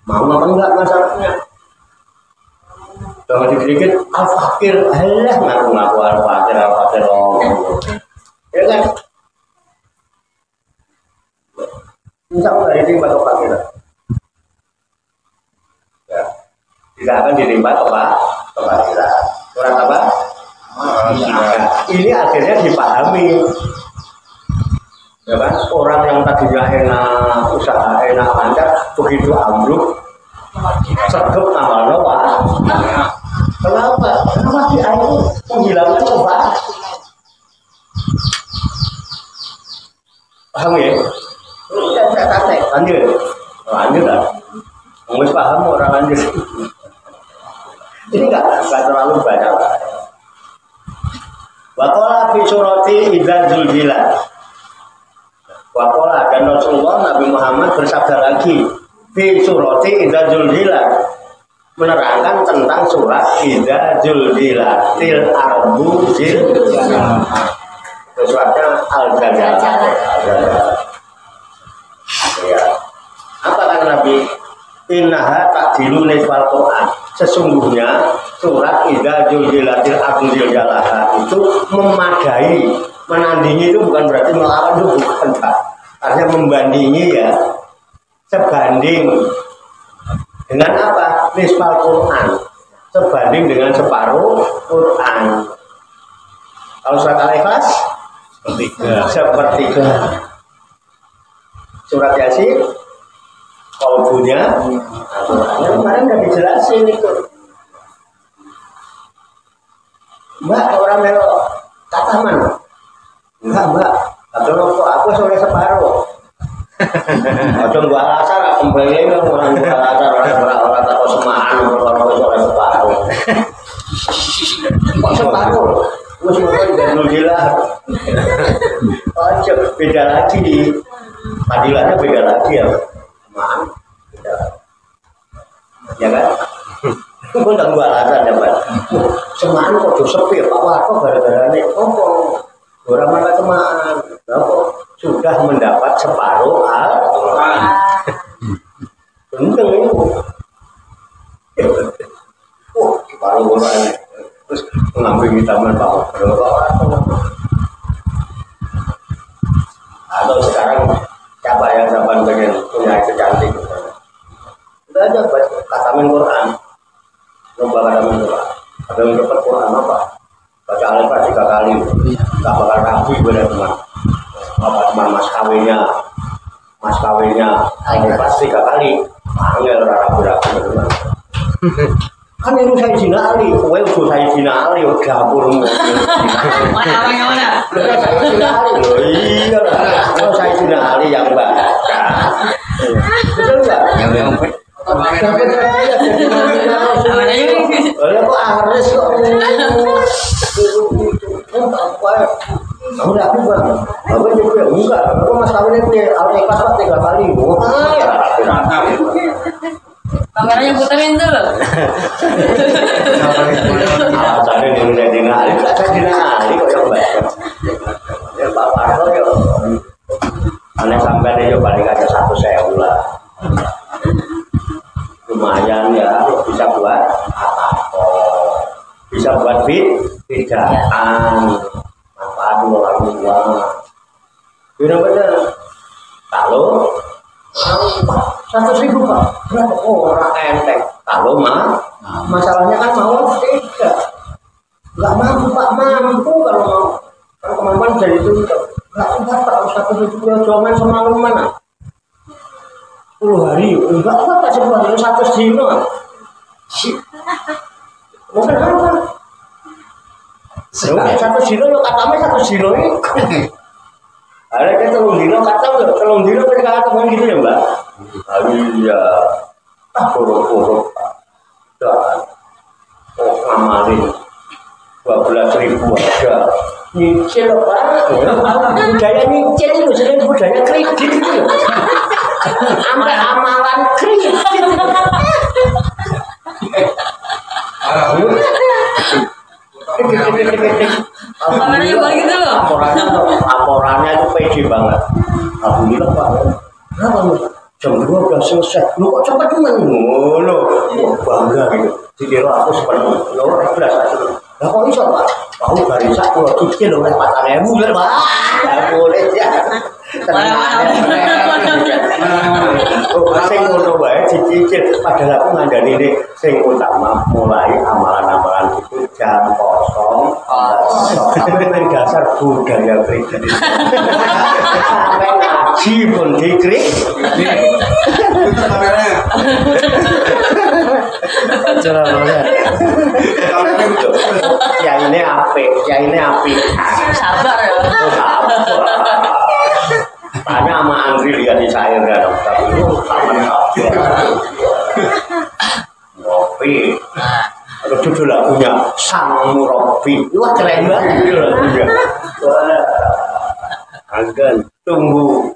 S1: Mau apa enggak masalahnya? Jangan dikit-dikit al fakir, alah ngaku-ngaku al fakir loh. Ya kan? Insya Allah ini batu fakir. Ya, tidak akan ditimpa kefakiran. Surat apa? Ini akhirnya dipahami. Ya kan? Orang yang tadinya enak, usaha enak lancar, begitu ambruk, sedep amal Noah. Kenapa? Karena dia itu menghilangkan kebahagiaan. Paham ya? Saya tanya, lanjut lah. Mungkin paham orang lanjut. Ini nggak terlalu banyak. Waqala fi surati idza zulzilat. Waqala dan Rasulullah Nabi Muhammad bersabda lagi fi surati idza zulzilat, menerangkan tentang surat idza zulzilat til ardu zilzalaha. Suratnya Al-Zalzalah. Ya. Apa kata Nabi? Innaha ta'dilu nisfal Quran. Sesungguhnya surat idza zulzilatil ardu zilzalaha itu memadai, menandingi itu bukan berarti melawan, itu bukan, Pak. Artinya membandingi ya, sebanding dengan apa? Nisfal Quran, sebanding dengan separuh Quran. Kalau surat Al-Ikhlas sepertiga. Surat Yasin kolbunya, kemarin udah dijelasin itu. Mbak, orang melo kata mana? Enggak, Mbak. Atau aku sore separuh. Atau gua alasan kembali orang gua alasan orang atau semaan orang sore separuh. Kok separuh? Gue semua tidak gila. Aja beda lagi. Padilannya beda lagi ya. Semaan. Ya kan? Gue tak gua alasan ya, Pak. Semaan kok sepi Pak. Wah, kok gara-gara ini? Oh, orang mana teman? Sudah mendapat separuh Al-Quran. Bener ini. Separuh Quran. Terus mengambil vitamin Pak. Atau sekarang siapa yang zaman pengen punya itu cantik? Udah aja katamin Quran. Lomba katamin Quran. Ada yang dapat Quran apa? Baca Al-Fatihah 3 kali. Gak bakal rapi gue dan teman. Apa teman mas kawinnya Al-Fatihah 3 kali. Panggil rapi-rapi teman. Kan itu saya Cina Ali, kowe udah saya Cina Ali, dapurmu. Mana? Saya Cina Ali, loh iya lah. Kalau saya Cina Ali yang baca, betul nggak? Oleh kok harus kok. Kamu rapi bang, kamu juga enggak. Kamu mas kawinnya punya Al-Ikhlas 3 kali. Wah ya rapi. Kameranya puterin tuh. Alasannya di Dina Ali, saya Dina Ali kok yang baca. Ya Bapak Arto ya. Aneh sampai dia paling ada 1.000 lah. Lumayan ya, bisa buat apa-apa. Bisa buat bid'ah, manfaat orang tua. Benar-benar. Kalau 100.000 Pak, berapa orang enteng? Kalau masalahnya kan mau tidak, nggak mampu Pak, mampu kalau mau, kalau kemampuan jadi itu nggak dapat 100.000 jangan semalam mana? 10 hari, enggak Pak, 10 hari 100 dino. Mungkin apa? 100 dino lo katanya 100 dino ini. Ada kan telung dino ketika ketemu gitu ya Mbak. Iya, buruk-buruk dan ngamalin 12.000 aja. Nyicil Pak, budaya nyicil itu sering budaya kredit itu. Sampai amalan kredit. Kameranya balik gitu loh. Laporannya pede banget. Alhamdulillah Pak. Kenapa Mas? Jam 2 udah selesai. Lu kok cepet ngono? Bangga gitu. Dikira aku sepenuh. Lho, ikhlas aja. Lah kok iso Pak? Aku barisak kula cicil oleh 4.000 lho Pak. Ya boleh ya. Sing ngono wae cicil padahal aku ngandani ini sing utama mulai amalan-amalan itu jam kosong. Sampai main dasar budaya pribadi. Sampai ngaji pun dikrik.
S2: Cara banget.
S1: Ya ini apik.
S3: Sabar ya.
S1: Tanya sama Andri lihat di cair ya dong. Tapi itu sama Robi. Ada judul lagunya Sang Robi. Wah keren banget judul lagunya. Wah, agan tunggu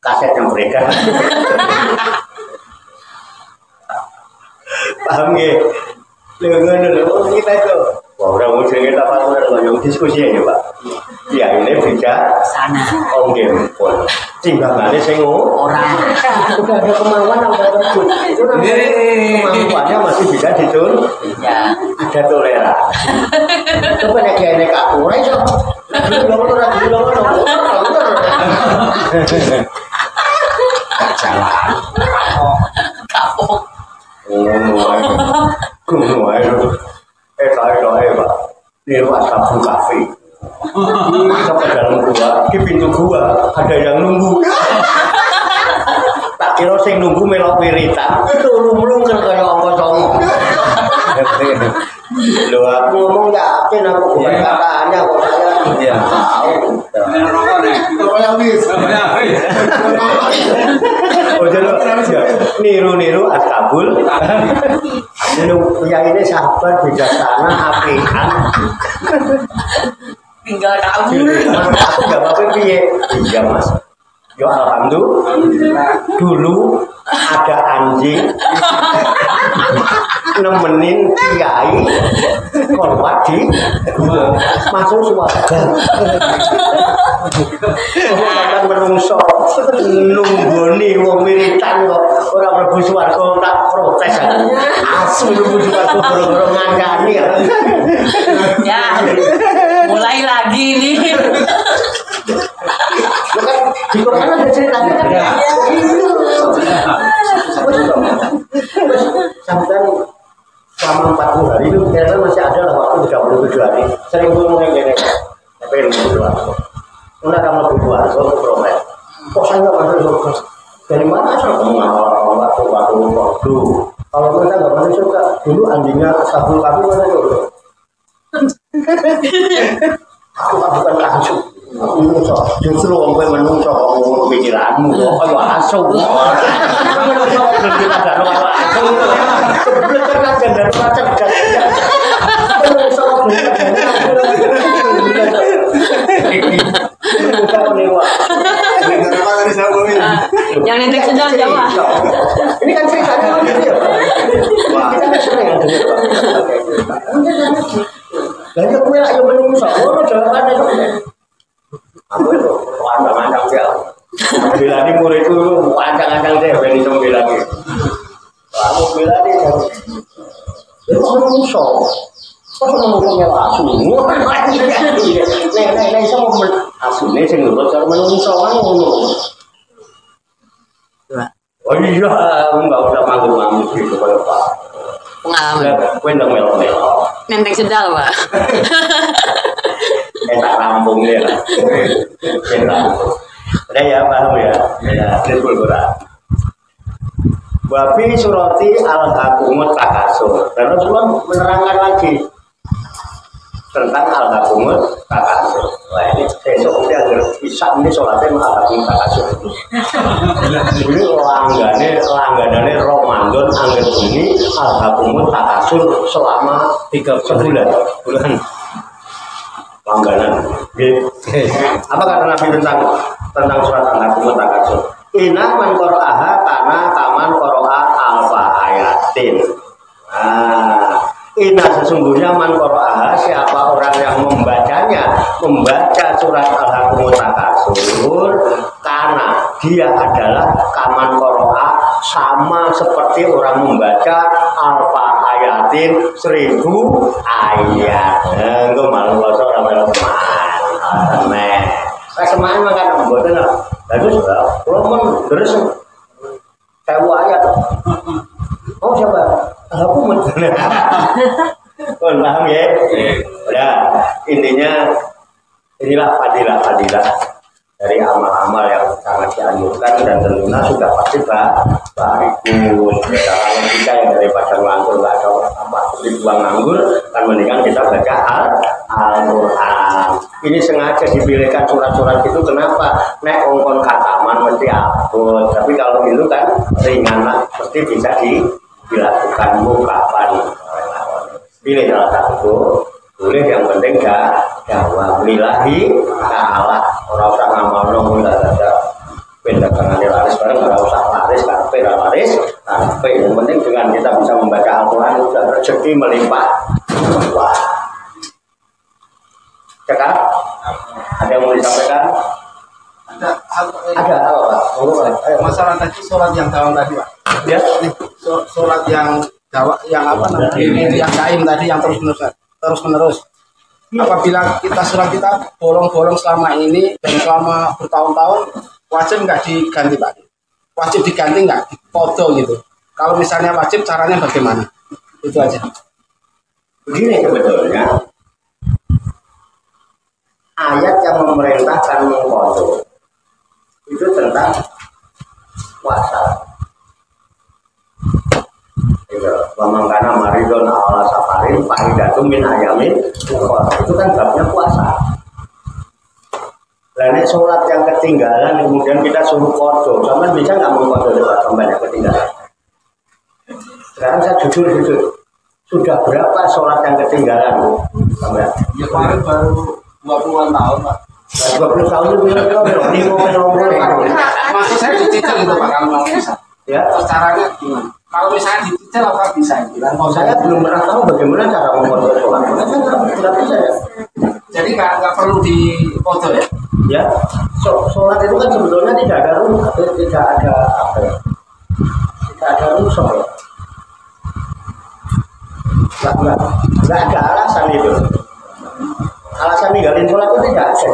S1: kaset yang beredar. Paham ya? Lengan kita itu. Wah, udah mau cerita apa udah banyak diskusi ya Pak. Ya ini beda
S3: Sana.
S1: Oh game pun. Timbangannya saya
S3: Orang.
S1: udah ada kemauan ada terjun. Itu kemampuannya masih bisa ditun.
S3: Ya.
S1: Ada toleransi. Coba nek kene kaku ora iso.
S2: Jalan.
S3: Kapok.
S1: Ngono ae. Kae Pak. Ini WhatsApp kafe. Kita ke dalam gua, di pintu gua ada yang nunggu. Tak kira sing nunggu melok wiritan, turun-turun kan kaya angka songo. Lho aku ngomong yakin aku bukan katanya kok saya.
S2: Iya.
S1: Niru-niru ashabul. Ya ini sahabat bijaksana apian.
S3: Tinggal kabur.
S1: Aku gak apa-apa piye. Iya Mas. Yo alhamdulillah. Dulu ada anjing nemenin kiai korwat di masuk suarga. Kan menungso nunggoni wong wiritan kok ora mlebu swarga tak protes aku. Asu mlebu swarga gara-gara ngandani ya.
S3: Ya. Mulai lagi nih.
S1: Di Quran ada ceritanya kan? Sampai selama 40 hari itu ternyata masih ada lah waktu 37 hari. Sering ngomong yang gini, tapi yang berdua. Udah kamu berdua, so aku protes. Kok saya nggak masuk surga? Dari mana asal kamu ngawal waktu? Kalau mereka nggak masuk surga, dulu anjingnya sabul kami mana surga? Aku bukan langsung. Justru orang menungso pikiranmu kok kaya asu. Menungso kita gak ono asu. Sebelum karena jandar cerdas. Menungso
S3: Yang nenek sudah Jawa.
S1: Ini kan ceritanya gitu. Kita kan sering ada. Banyak kue lah yang menungso. Oh, jawabannya aku itu pandang-pandang dia. Bila ini murid itu pandang-pandang dia, beli sama bila ini. Kamu bila ini kan, itu orang musuh. Kok sama musuhnya asu? Nek sama asu ini sih nurut cara menungso kan ngono. Oh iya, enggak usah manggil-manggil gitu kalau Pak.
S3: Pengalaman.
S1: Kue ndang melo-melo.
S3: Nenteng sedal, Pak.
S1: Tak rampung ya lah. Udah ya paham ya. Ya, Rizul Quran. Wabi surati al-hakumut takasur. Dan Rasulullah menerangkan lagi tentang al-hakumut takasur. Wah ini besok dia bisa ini sholatnya al-hakumut takasur. Ini langganannya Ramadan anggar ini al-hakumut takasur selama 3 bulan. Langganan. Apa kata Nabi tentang surat Al-Hakumut Takasur? Inna man qara'aha kana kaman qara'a alfa ayatin. Inna sesungguhnya man qara'aha siapa orang yang membaca surat Al-Hakumut dia adalah kaman qoro'a, sama seperti orang membaca alfa ayatin 1000 ayat. Engko malu basa ora melu semaan. Saya semaan makan mboten. Lalu kula mun deres 1000 ayat. Oh siapa? Aku mboten. Kon paham ya? Ya, intinya inilah fadilah dari amal-amal yang sangat dianjurkan dan tentunya sudah pasti bagus. Kalau kita yang daripada nganggur nggak ada apa seperti buang nganggur, kan mendingan kita baca Al-Quran. Ini sengaja dipilihkan surat-surat itu kenapa? Nek ongkon kataman mesti abot, tapi kalau itu kan ringan lah, mesti bisa dilakukan kapan. Pilih salah satu. Boleh yang penting jawab lillahi ta'ala. Orang usah ngamalno enggak ada pendagangan laris bareng, enggak usah laris kafe laris kafe. Yang penting dengan kita bisa membaca Al-Quran sudah rezeki melimpah. Wah. Cekak? Ada yang mau disampaikan? Ada apa?
S4: Masalah tadi sholat yang dalam tadi Pak.
S1: Ya.
S4: Sholat yang apa namanya? Yang daim tadi yang terus menerus. Apabila surat kita bolong-bolong selama ini dan selama bertahun-tahun, wajib nggak diganti Pak? Wajib diganti nggak? Dipoto gitu. Kalau misalnya wajib, caranya bagaimana? Itu aja.
S1: Begini sebetulnya, ayat yang memerintahkan mengkodok itu tentang puasa. Pemangkana maridon ala safarin fahidatum min ayamin itu kan babnya puasa. Lainnya sholat yang ketinggalan kemudian kita suruh kodo, cuman bisa nggak mengkodo sholat yang ketinggalan? Sekarang saya jujur sudah berapa sholat yang ketinggalan Bu? Sampai
S4: ya kemarin baru 20-an tahun Pak.
S1: 20 tahun itu
S4: maksud saya dicicil gitu Pak kalau mau bisa.
S1: Ya,
S4: caranya gimana? Kalau misalnya dicicil apa bisa?
S1: Kalau saya belum pernah tahu bagaimana cara memfoto sholat. Tidak bisa ya.
S4: Jadi nggak perlu dipoto ya?
S1: Ya, sholat itu kan sebetulnya tidak ada tidak ada apa ya? Tidak ada unsur ya. Nggak ada alasan itu. Alasan ninggalin sholat itu tidak ada.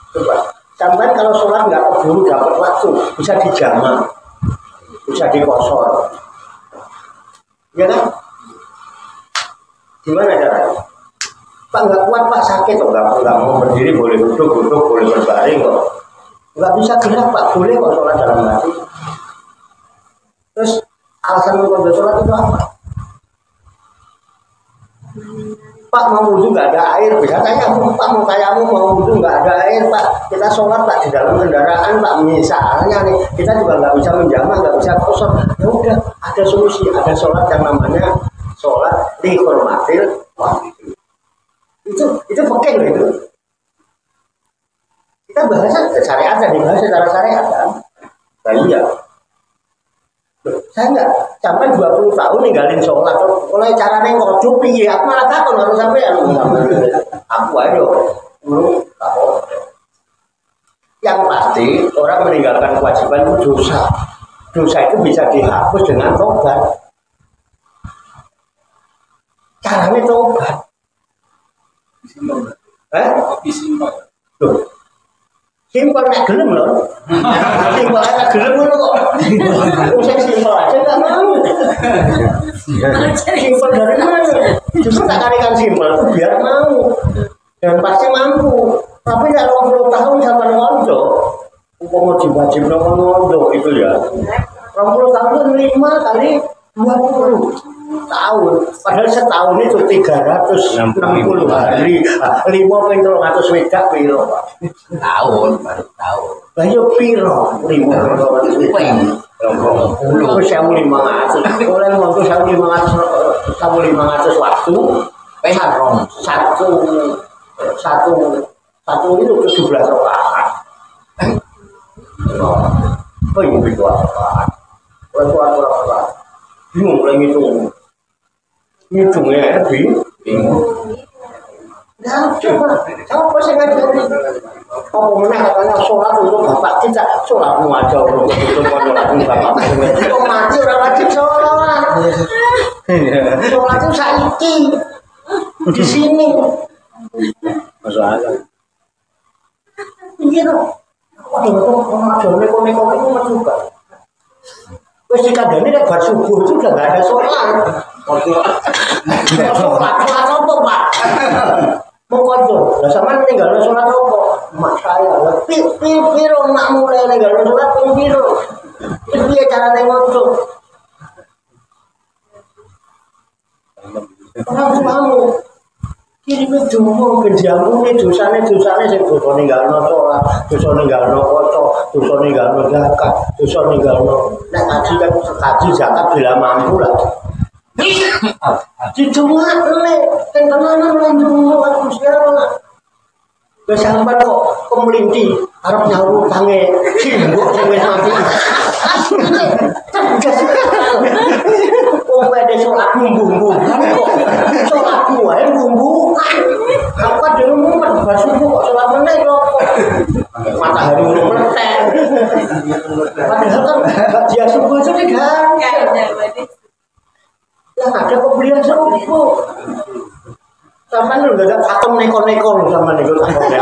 S1: Coba, sampai kalau sholat nggak keburu dapat waktu, bisa dijamak, bisa dikosor, ya kan? Gimana caranya? Pak nggak kuat Pak, sakit kok, nggak mau berdiri, boleh duduk, boleh berbaring kok, nggak bisa gerak Pak, boleh kok sholat dalam hati. Terus alasan untuk sholat itu apa? Pak mau wudhu nggak ada air, bisa tanya Pak mau kayamu mau wudhu nggak ada air Pak, kita sholat Pak di dalam kendaraan Pak, misalnya nih kita juga nggak bisa menjamak, nggak bisa kosong, ya udah ada solusi, ada sholat yang namanya sholat dihormatil waktu itu pakai gitu. Kita bahasa syariat dan dibahas secara syariat kan, nah, iya. Saya enggak sampai 20 tahun ninggalin sholat. Mulai caranya ngojo piye? Aku malah takut harus sampai aku ayo dulu tahu. Yang pasti orang meninggalkan kewajiban itu dosa. Dosa itu bisa dihapus dengan tobat. Caranya tobat.
S4: Simpel.
S1: Simpel nek gelem lho. Simpel nek gelem ngono kok. Usah simpel aja enggak mau. Simpel dari mana? Justru tak karikan simpel biar mau. Dan pasti mampu. Tapi kalau 20 tahun zaman ngondo, umpama diwajibno ngondo itu ya. 20 tahun itu 5 kali 20 tahun, padahal setahun itu 360 hari. 5 pintu 300 wedak piro tahun baru tahun. Lah yo piro 5 pintu 20 1.500 oleh waktu 1.500 waktu satu itu 17 rakaat. Oh ini itu apa? Orang bingung mulai ngitungnya bingung. Nah, coba sih ngajari Apa meneh katanya sholat untuk bapak kita, sholatmu aja untuk sholatmu bapak. Kok mati ora wajib sholat. Sholat itu saiki di sini. Masalah. Iya dong. Waduh, orang neko-neko itu juga. Wes dikandani nek bar subuh itu udah enggak ada sholat. Sholat apa, Pak? Mau kondo. Lah sampean ninggalno sholat apa? Mak saya. Piro mak mulai ninggalno sholat piro? Piye carane ngono? Orang tuamu kirime donga gendiamune dosane sing dosa ninggalno sholat, dosa ninggalno poso, dosa ninggalno zakat, dosa ninggalno nek kaji zakat bila mampu lah. Didongakne ten tenanan lan donga Gusti Allah. Wis sampean kok kemelinti arep nyaur utange simbok sing wis mati. Wong wede sholat bumbu. Kok sholatmu wae bumbu. Apa dhewe mumet basuh kok sholat meneh kok. Matahari urung meletek. Padahal kan dia subuh itu kan. Yang ada pembelian subuh. Sama lu enggak ada pakem neko-neko sama neko ya.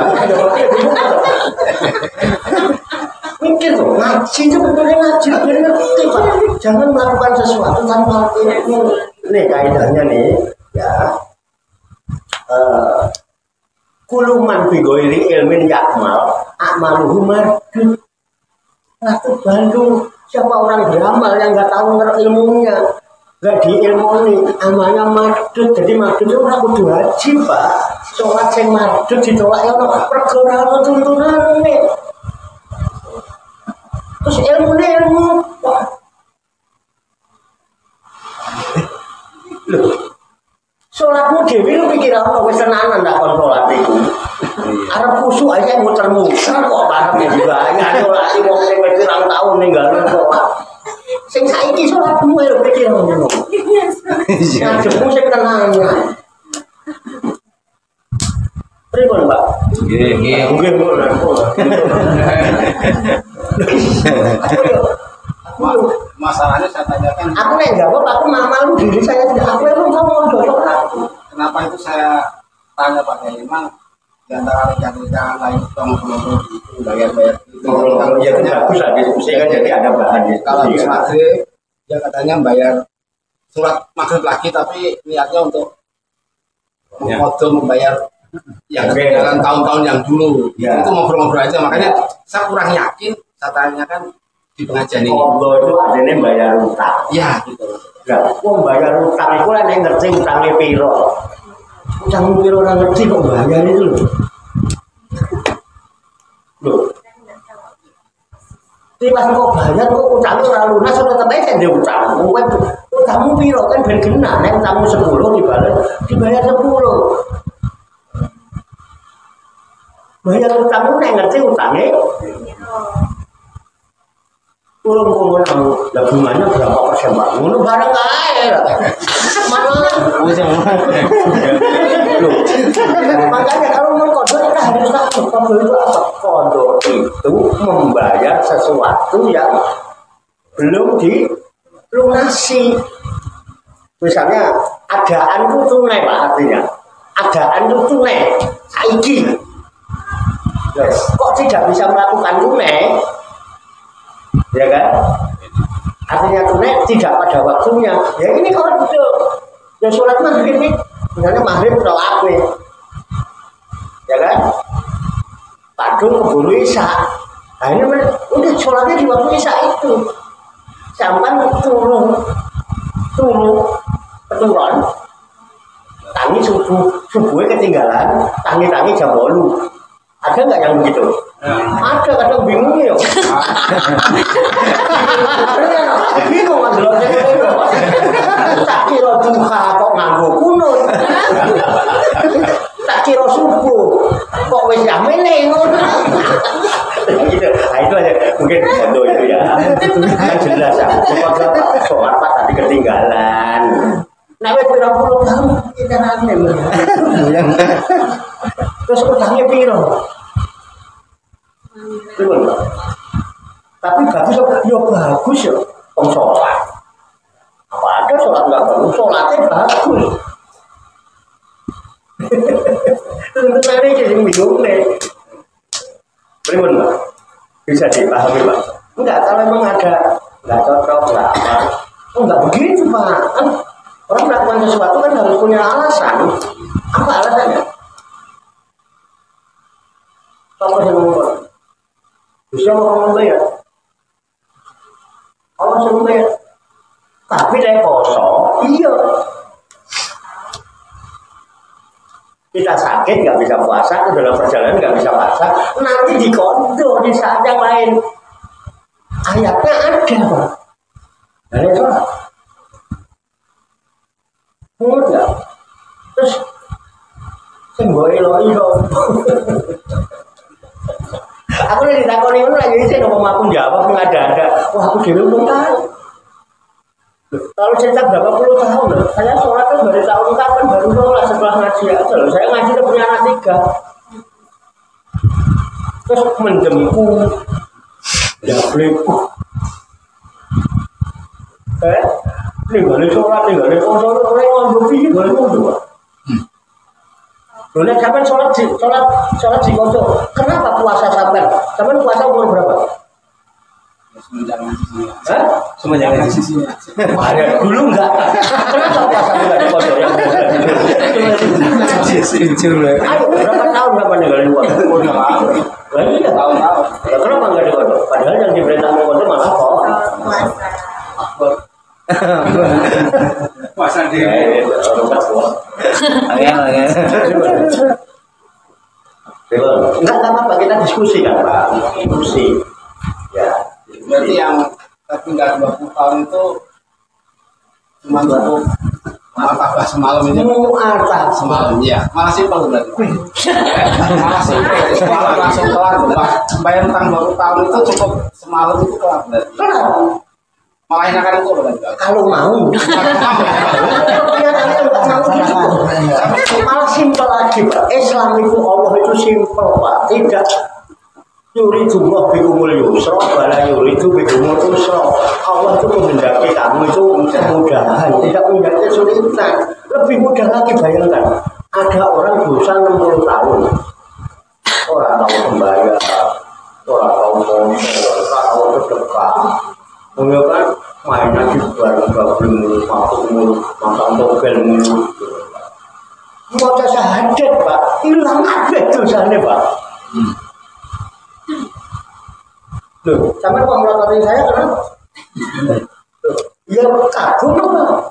S1: Mikir tuh, ngaji itu betulnya ngaji biar ngerti Pak. Jangan melakukan sesuatu tanpa ilmu. Nih kaidahnya nih, ya. Kuluman bigoiri ilmin yakmal, akmaluhu mardud. Aku bantu siapa orang beramal yang nggak tahu ilmunya. Gak diilmoni, amalnya mardut. Jadi mardut itu orang kudu wajib Pak. Sholat yang mardut ditolak ya orang perkara itu tuntunan nih. Terus ilmu Wah. Loh, sholatmu dewi lu pikir apa? Wes tenanan tak kon sholat itu. Arab kusuk aja muter-muter kok barangnya juga. Ada sholat sih mau sing wis pirang tahun ninggalin sholat. Sing saiki sholatmu lho pikir ngono. Ngajepmu sing tenanan. Pripun, Pak? Nggih. Nggih,
S4: Masalahnya saya tanyakan.
S1: Aku nek jawab aku malu diri saya tidak aku emang mau dodok aku.
S4: Kenapa itu saya tanya Pak ya memang di antara rekan-rekan lain kelompok itu bayar-bayar itu.
S1: Ya itu bagus lah diskusi kan jadi ada bahan diskusi.
S4: Kalau habis maghrib ya katanya bayar surat maghrib lagi tapi niatnya untuk membayar yang ketinggalan tahun-tahun yang dulu.
S1: Ya.
S4: Itu ngobrol-ngobrol aja makanya saya kurang yakin saya tanyakan di pengajian ini.
S1: Allah itu adanya bayar utang.
S4: Ya gitu.
S1: Nah, wong bayar utang itu kan yang ngerti utangnya piro. Utang piro orang ngerti kok bayar itu loh. Loh. Tapi pas kok bayar kok utangnya orang lunas sudah tetap aja dia utang. Utangmu piro kan ben kena, nek utangmu 10 dibayar 10. Bayar utangmu nek ngerti utangnya. Turun komunal, lah bunganya berapa persen Pak? Ngono bareng ae. Mana? Makanya kalau mau kodok kita harus tahu kodok itu apa? Kodok itu membayar sesuatu yang belum dilunasi. Misalnya adaan itu tunai Pak artinya. Adaan itu tunai. Saiki. Yes. Kok tidak bisa melakukan tunai? Ya kan? Artinya tunai tidak pada waktunya. Ya ini kalau betul. Ya sholat maghrib nih, misalnya maghrib sholat nih, ya kan? Padung keburu isya. Nah ini udah sholatnya di waktu isya itu. Sampai turun, keturun. Tangi subuhnya ketinggalan, tangi jam 8. Ada nggak yang begitu? Ada, kadang bingung ya. Bingung kan dulu tak kira duha kok nganggo kunut. Tak kira subuh kok wis jamene ngono. Gitu. Nah itu aja mungkin foto itu ya. Kan jelas ya. Pokoknya sholat Pak tadi ketinggalan. Nah wis 30 tahun kita aneh. Terus utangnya piro? Betul. Tapi bagus ya bagus ya. Sholat. Apa ada sholat nggak bagus? Sholatnya bagus. Tentu saja jadi bingung deh. Bagaimana? Bisa dipahami Pak? Enggak, kalau memang ada nggak cocok nggak apa. Oh nggak begitu Pak. Kan orang melakukan sesuatu kan harus punya alasan. Apa alasannya? Apa yang ngomong? Bisa ngomong ya? Allah suruh ya? Tapi dia kosong, iya. Kita sakit nggak bisa puasa, dalam perjalanan nggak bisa puasa, nanti dikondo di saat yang lain. Ayatnya ada Pak. Dari itu enggak. Terus semboy ilo. Aku lagi ditakoni ngono lagi sih ngomong aku jawab ada. Wah, aku dhewe belum tahu. Kalau cerita berapa puluh tahun, saya sholat kan dari tahun kapan baru sholat setelah ngaji aja loh. Saya ngaji udah punya anak 3. Terus menjemput, ya beliku. Ini balik sholat, ini balik sholat, orang ngomong begini balik ngomong. Boleh sampai sholat di koso. Kenapa puasa sampai? Sampai puasa umur berapa? Semenjak ngaji sini. Ada dulu enggak? Kenapa puasa enggak di koso yang ayo, berapa tahun enggak meninggalin koso? Udah lama. Lagi ya tahun-tahun. Kenapa enggak di koso? Padahal yang diperintah mau koso malah kok. Puasa di enggak apa-apa, kita diskusi kan Pak, diskusi ya.
S4: Berarti yang tinggal 20 tahun itu cuma untuk apa semalam ini?
S1: Mu'atabah
S4: Semalam, ya. Malah simpel berarti. Malah simpel. Semalam langsung kelar. Bayar tentang 20 tahun itu cukup semalam itu kelar berarti. Malah enakan itu berarti.
S1: Kalau mau. Malah simpel lagi Pak. Islam itu Allah itu simpel Pak. Tidak yuridullah bikumul yusra wala yuridu bikumul usra. Allah itu menghendaki kamu itu kemudahan, tidak menghendaki kesulitan. Lebih mudah lagi bayangkan. Ada orang dosa 60 tahun. Orang tahu membayar, orang tahu ngomong, orang tahu sedekah. Mengenai mainnya di barang-barang mulut, masang togel mulut. Mau syahadat Pak, hilang kabeh dosanya Pak. Loh, sampai mau melototin saya kenapa? Ya kagum Pak.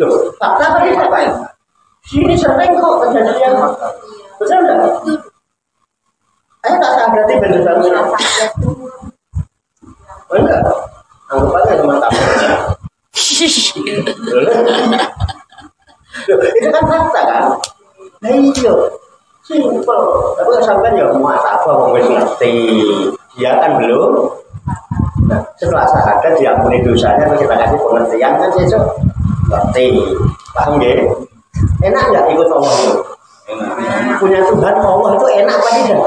S1: Loh, fakta apa nih Pak? Sini sering kok kejadian. Betul enggak? Saya tak sadari benar-benar. Enggak, anggap aja teman kamu. Itu kan fakta kan? Nah iya, simpel. Tapi sampai ya mau apa mau ngerti. Dia kan belum. Nah, setelah sadar diampuni dosanya, kita kasih pengertian kan sih ngerti. Paham ya? Enak nggak ikut Allah itu? Punya Tuhan Allah itu enak apa tidak?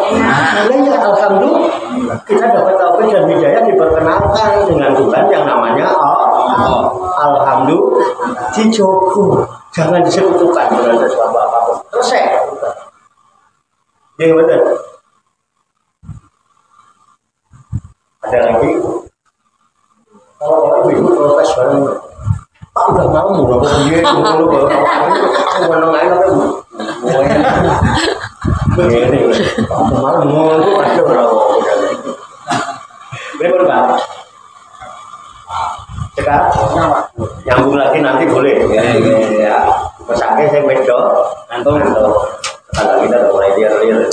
S1: Ya alhamdulillah kita dapat taufik dan hidayah diperkenalkan dengan Tuhan yang namanya Allah. Alhamdulillah dijogo, jangan disekutukan dengan sesuatu apapun. Selesai. Yang benar. Ada lagi. Kalau orang ibu protes bareng, Pak udah mau nggak dia dulu baru tahu menengahin apa bu? Begini, kemarin mau itu ada berapa? Berapa Pak? Sekarang nyambung lagi nanti boleh ya. Pesaknya saya medo, nantung tetangga kita udah mulai liar-liar.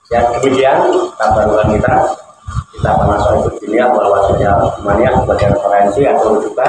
S1: Ya kemudian tabarukan kita pernah soal dunia bahwasanya semuanya sebagai referensi atau rujukan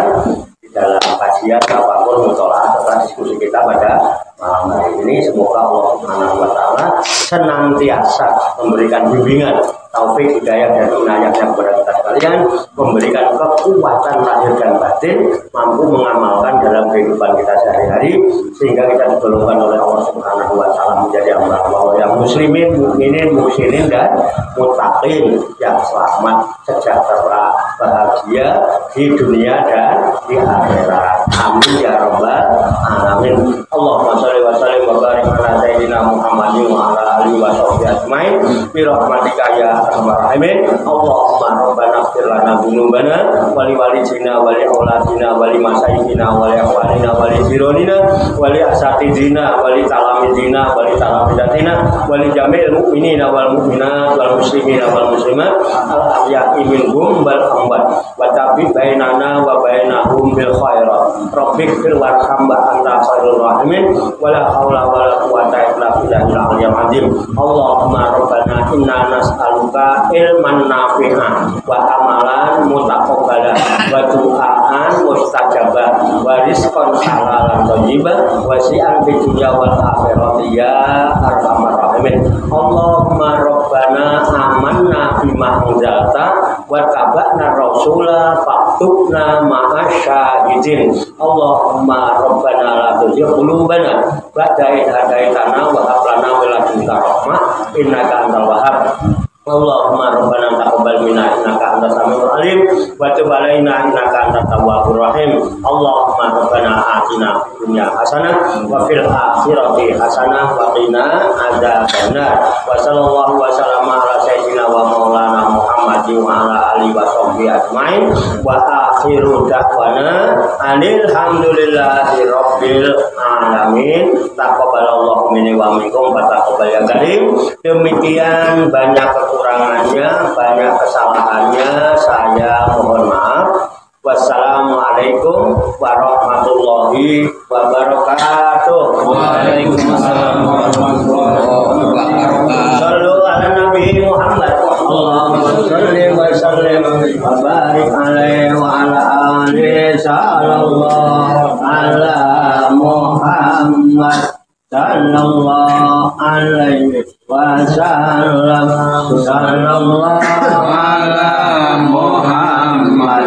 S1: di dalam kajian apapun mutolaah serta diskusi kita pada malam hari ini. Semoga Allah Subhanahu wa Ta'ala senantiasa memberikan bimbingan taufik hidayah dan inayahnya kepada kita sekalian, memberikan kekuatan lahir dan batin, mampu mengamalkan dalam kehidupan kita sehari-hari, sehingga kita digolongkan oleh Allah Subhanahu wa Ta'ala menjadi hamba-hamba yang muslimin, mukminin, muhsinin dan muttaqin yang selamat, sejahtera, bahagia di dunia dan di akhirat. Amin ya rabbal alamin. Allahumma shalli wa sallim wa barik ala sayyidina Muhammadin wa ala alihi wa sahbihi ajmain bi rahmatika ya arhamar rahimin. Allahumma rabbana ighfir lana dzunubana wa li walidina wa li auladina wa li masayidina wa li akhwanina wa li jironina wa li asatidina wa li talamidina wa li talamidatina wa li jami'il mu'minina wal mu'minat wal muslimina wal muslimat al ahya'i minhum wal amwat wa tabi bainana wa bainahum bil khairat. Rabbik fir warham wa anta khairur rahimin wa la haula wa la quwwata illa billahil aliyyil azim. Allahumma rabbana inna nas'aluka ilman nafi'an wa amalan mutaqabbalan wa du'aan mustajabah wa rizqan halalan thayyiban wa si'an fid dunya wal akhirati ya arhamar rahimin. Allahumma rabbana amanna bima anzalta wa tabana rasula faktubna ma'asyahidin. Allahumma rabbana la tuzigh qulubana ba'da idh hadaitana wa hab lana min ladunka rahmah innaka antal wahhab. Allahumma rabbana taqabbal minna innaka antas samiul alim wa tub alaina innaka antat tawwabur rahim. Allahumma rabbana atina fid dunya hasanah wa fil akhirati hasanah wa qina adzabannar. Wa sallallahu wa sallama ala sayyidina wa maulana Muhammadin wa ala alihi wa sahbihi ajmain wa akhiru da'wana alhamdulillahi rabbil alamin. Taqabbalallahu minni wa minkum wa taqabbal ya karim. Demikian banyak kekurangannya, banyak kesalahannya, saya mohon maaf. Wassalamualaikum warahmatullahi wabarakatuh.
S2: Waalaikumsalam warahmatullahi wabarakatuh.
S1: Sallu ala Nabi Muhammad. Allahumma shalli wa sallim wa barik alaihi wa ala alihi sallallahu ala Muhammad sallallahu alaihi wasallam sallallahu ala Muhammad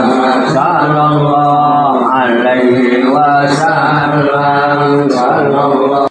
S1: sallallahu alaihi wasallam sallallahu